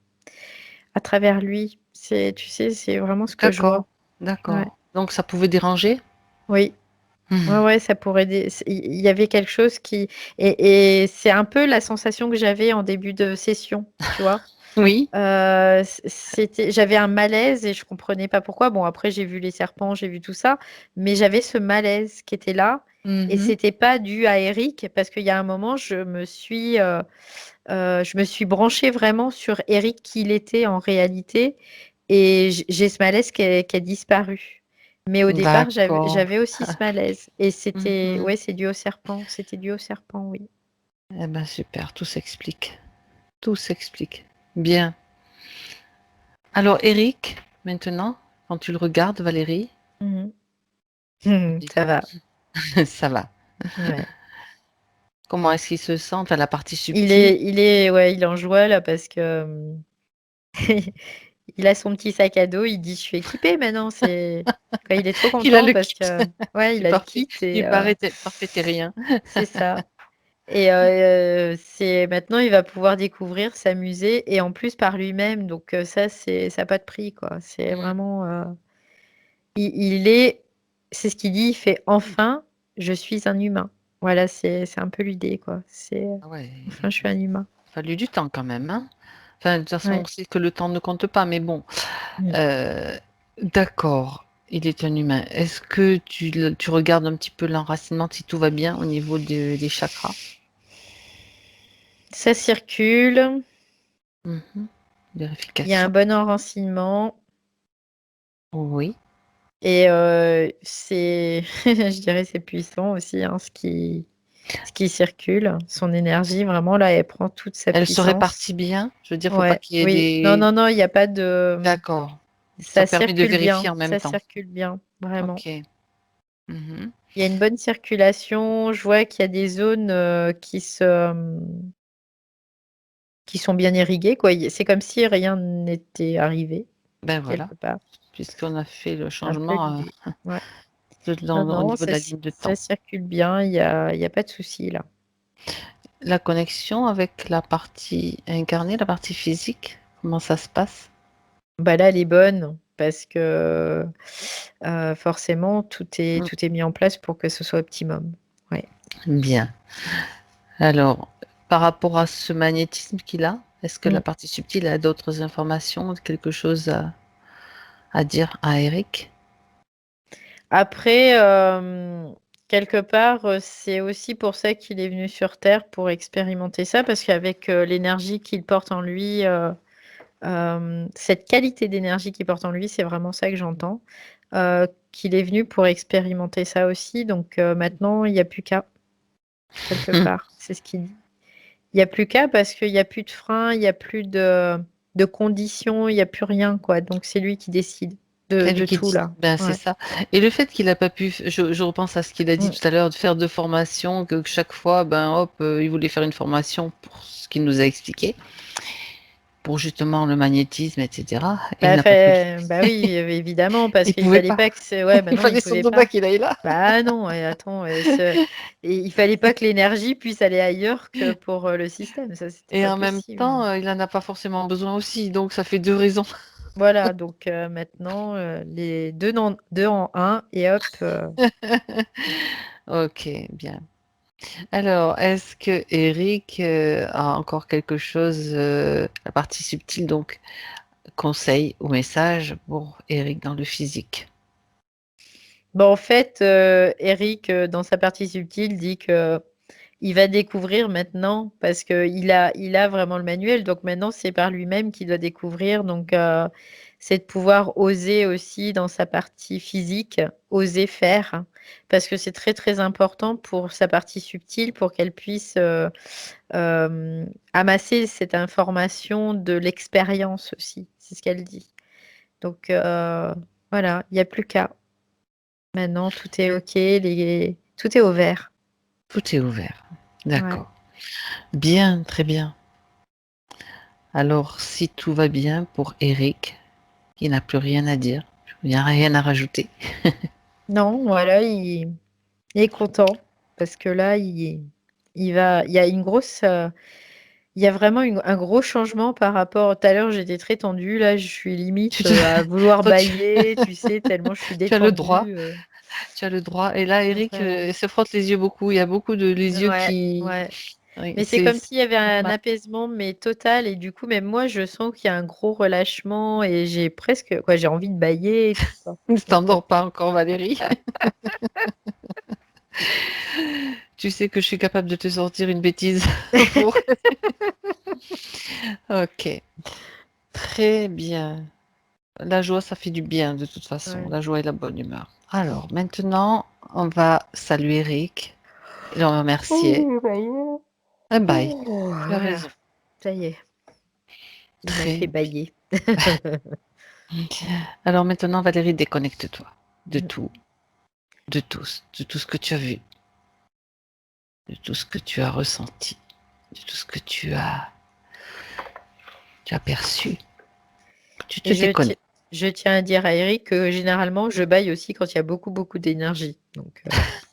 à travers lui. Tu sais, c'est vraiment ce que je d'accord, vois. Ouais. d'accord. Donc ça pouvait déranger? Oui. Ouais, Hmm. ouais, ça pourrait. Il y avait quelque chose qui. Et c'est un peu la sensation que j'avais en début de session, tu vois. Oui. J'avais un malaise et je comprenais pas pourquoi. Bon, après, j'ai vu les serpents, j'ai vu tout ça, mais j'avais ce malaise qui était là. Et Mhm. c'était pas dû à Eric, parce qu'il y a un moment, je me suis branchée vraiment sur Eric, qui il était en réalité. Et j'ai ce malaise qui a disparu. Mais au départ, D'accord. j'avais aussi ce malaise. Et c'était, Mhm. ouais, c'est dû au serpent. C'était dû au serpent, oui. Eh ben super, tout s'explique. Tout s'explique. Bien. Alors Eric, maintenant, quand tu le regardes, Valérie, Mhm. dis- Ça va. ça va. Ouais. Comment est-ce qu'il se sent? Tu la partie subtile. Ouais, il est en joie là parce que il a son petit sac à dos. Il dit, je suis équipée maintenant. Quand il est trop Il a content le parce kit que, ouais, du il a le parfait, kit et parfait terrien. c'est ça. Et c'est maintenant, il va pouvoir découvrir, s'amuser et en plus par lui-même. Donc ça, ça n'a pas de prix, quoi. C'est Mm. vraiment, il est, c'est ce qu'il dit. Il fait enfin, je suis un humain. Voilà, c'est un peu l'idée, quoi. C'est Ah ouais, enfin, je suis un humain. il a fallu du temps quand même, hein. Enfin, de toute façon, Ouais. on sait que le temps ne compte pas, mais bon. Mm. Euh, d'accord, il est un humain. Est-ce que tu regardes un petit peu l'enracinement si tout va bien au niveau des chakras? Ça circule. Mhm. Il y a un Vérification. bon enracinement Oui. et je dirais, c'est puissant aussi, hein, ce qui circule. Son énergie, vraiment, là, elle prend toute sa Elle se puissance. répartit bien. Je veux dire, faut pas Ouais, qu'il y ait oui. Non, des. non, non, il n'y a pas de. D'accord. Ça Ça permet de circule vérifier bien. en même Ça temps. circule bien, vraiment. Ok. Mhm. Il y a une bonne circulation. Je vois qu'il y a des zones qui sont bien irriguées, quoi. C'est comme si rien n'était arrivé, Ben voilà, quelque part. puisqu'on a fait le C'est un peu changement l'idée. Ouais. Non, au non, niveau de la ligne de ça temps. circule bien, il y a pas de souci là. La connexion avec la partie incarnée, la partie physique, comment ça se passe? Bah là, elle est bonne parce que forcément, Mm. tout est mis en place pour que ce soit optimum. Ouais. Bien. Alors, par rapport à ce magnétisme qu'il a, est-ce que la Mm. partie subtile a d'autres informations, quelque chose à dire à Eric? Après, quelque part, c'est aussi pour ça qu'il est venu sur Terre pour expérimenter ça, parce qu'avec l'énergie qu'il porte en lui, cette qualité d'énergie qu'il porte en lui, c'est vraiment ça que j'entends, qu'il est venu pour expérimenter ça aussi. Donc maintenant, il n'y a plus qu'à, quelque part. C'est ce qu'il dit. Il n'y a plus qu'à parce qu'il n'y a plus de frein, il n'y a plus de conditions, il n'y a plus rien, quoi. Donc c'est lui qui décide C'est lui de qui tout, dit, là. ben c'est Ouais. ça. Et le fait qu'il n'a pas pu, je repense à ce qu'il a dit Mm. tout à l'heure, de faire de formation, que chaque fois, ben hop, il voulait faire une formation pour ce qu'il nous a expliqué, pour justement le magnétisme, etc. Et il n'a pas pu. Bah oui, évidemment, parce Il qu'il pouvait fallait pas. pas que ouais, bah Il non, il fallait pouvait surtout pas pas. qu'il aille là. Bah non, et attends, et il fallait pas que l'énergie puisse aller ailleurs que pour le système. Ça, c'était Et pas en même possible. temps, il en a pas forcément besoin aussi, donc ça fait deux raisons. Voilà, donc maintenant, les deux en un et hop. Ok, bien. Alors, est-ce que Eric a encore quelque chose, la partie subtile, donc conseil ou message pour Eric dans le physique? Bon, en fait, Eric, dans sa partie subtile, dit que il va découvrir maintenant parce qu'il a vraiment le manuel, donc maintenant c'est par lui-même qu'il doit découvrir. Donc, c'est de pouvoir oser aussi dans sa partie physique, oser faire, hein, parce que c'est très, très important pour sa partie subtile, pour qu'elle puisse, amasser cette information de l'expérience aussi, c'est ce qu'elle dit. Donc, voilà, il y a plus qu'à. Maintenant tout est OK, tout est au vert. Tout est ouvert. Ouais. D'accord. Bien, très bien. Alors, si tout va bien pour Eric, il n'a plus rien à dire, il n'y a rien à rajouter. Non, voilà, il est content parce que là, il y a une grosse, il y a vraiment un gros changement par rapport tout à l'heure, j'étais très tendue, là, je suis Tu limite, te- à vouloir Toi, bâiller, tu sais, tellement je suis tu as le droit, détendue, tu as le droit. Et là, Eric vraiment. se frotte les yeux beaucoup. Il y a beaucoup de les yeux Ouais, qui. ouais. Oui, Mais c'est c'est comme s'il y avait un normal. apaisement, mais total et du coup, même moi, je sens qu'il y a un gros relâchement et j'ai presque quoi, j'ai envie de bâiller et tout, quoi. Ne Donc, t'endors pas encore, Valérie. Tu sais que je suis capable de te sortir une bêtise. pour- Ok, très bien. La joie, ça fait du bien de toute façon. ouais. La joie et la bonne humeur. Alors, maintenant, on va saluer Eric et le remercier. Oh, ça y est. Bye bye. Oh, Tu as voilà, raison. ça y est, il m'a fait Très. bâiller. Alors maintenant, Valérie, déconnecte-toi de tout, de tout ce que tu as vu, de tout ce que tu as ressenti, de tout ce que tu as perçu. Tu te Et déconnectes. je tiens à dire à Eric que généralement, je bâille aussi quand il y a beaucoup, beaucoup d'énergie. Donc,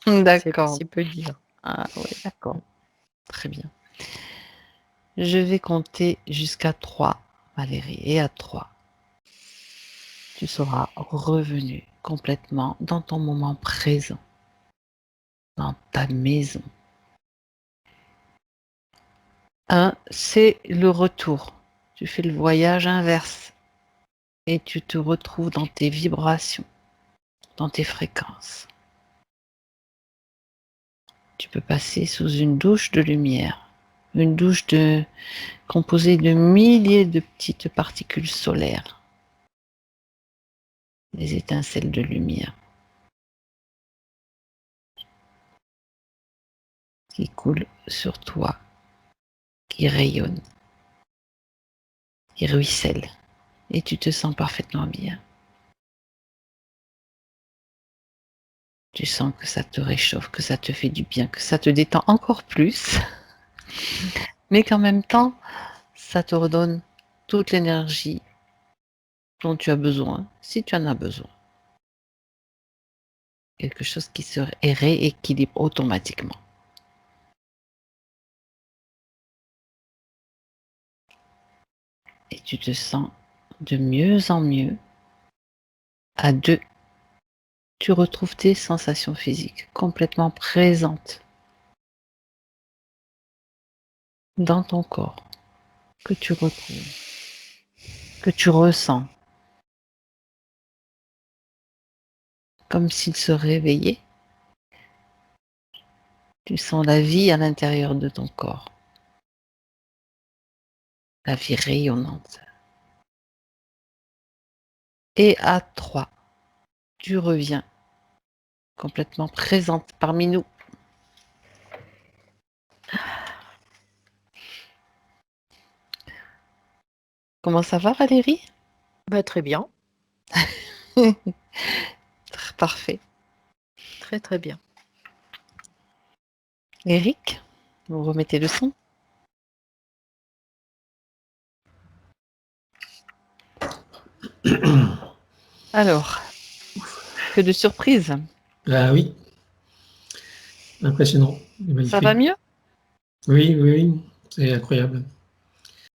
D'accord. c'est peu dire. Ah oui, d'accord. Très bien. Je vais compter jusqu'à 3, Valérie. Et à 3, tu seras revenu complètement dans ton moment présent, dans ta maison. 1, c'est le retour. Tu fais le voyage inverse et tu te retrouves dans tes vibrations, dans tes fréquences. Tu peux passer sous une douche de lumière, une douche composée de milliers de petites particules solaires, des étincelles de lumière qui coulent sur toi, qui rayonnent, qui ruissellent, et tu te sens parfaitement bien. Tu sens que ça te réchauffe, que ça te fait du bien, que ça te détend encore plus, mais qu'en même temps, ça te redonne toute l'énergie dont tu as besoin, si tu en as besoin. Quelque chose qui se rééquilibre automatiquement. Et tu te sens de mieux en mieux. À 2, tu retrouves tes sensations physiques complètement présentes dans ton corps, que tu retrouves, que tu ressens, comme s'il se réveillait. Tu sens la vie à l'intérieur de ton corps, la vie rayonnante. Et à 3, tu reviens complètement présente parmi nous. Comment ça va, Valérie? Bah, très bien, Parfait. très, très bien. Eric, vous remettez le son? Alors, que de surprises. Ah oui, impressionnant, Ça va magnifique. mieux? Oui, oui, oui, c'est incroyable.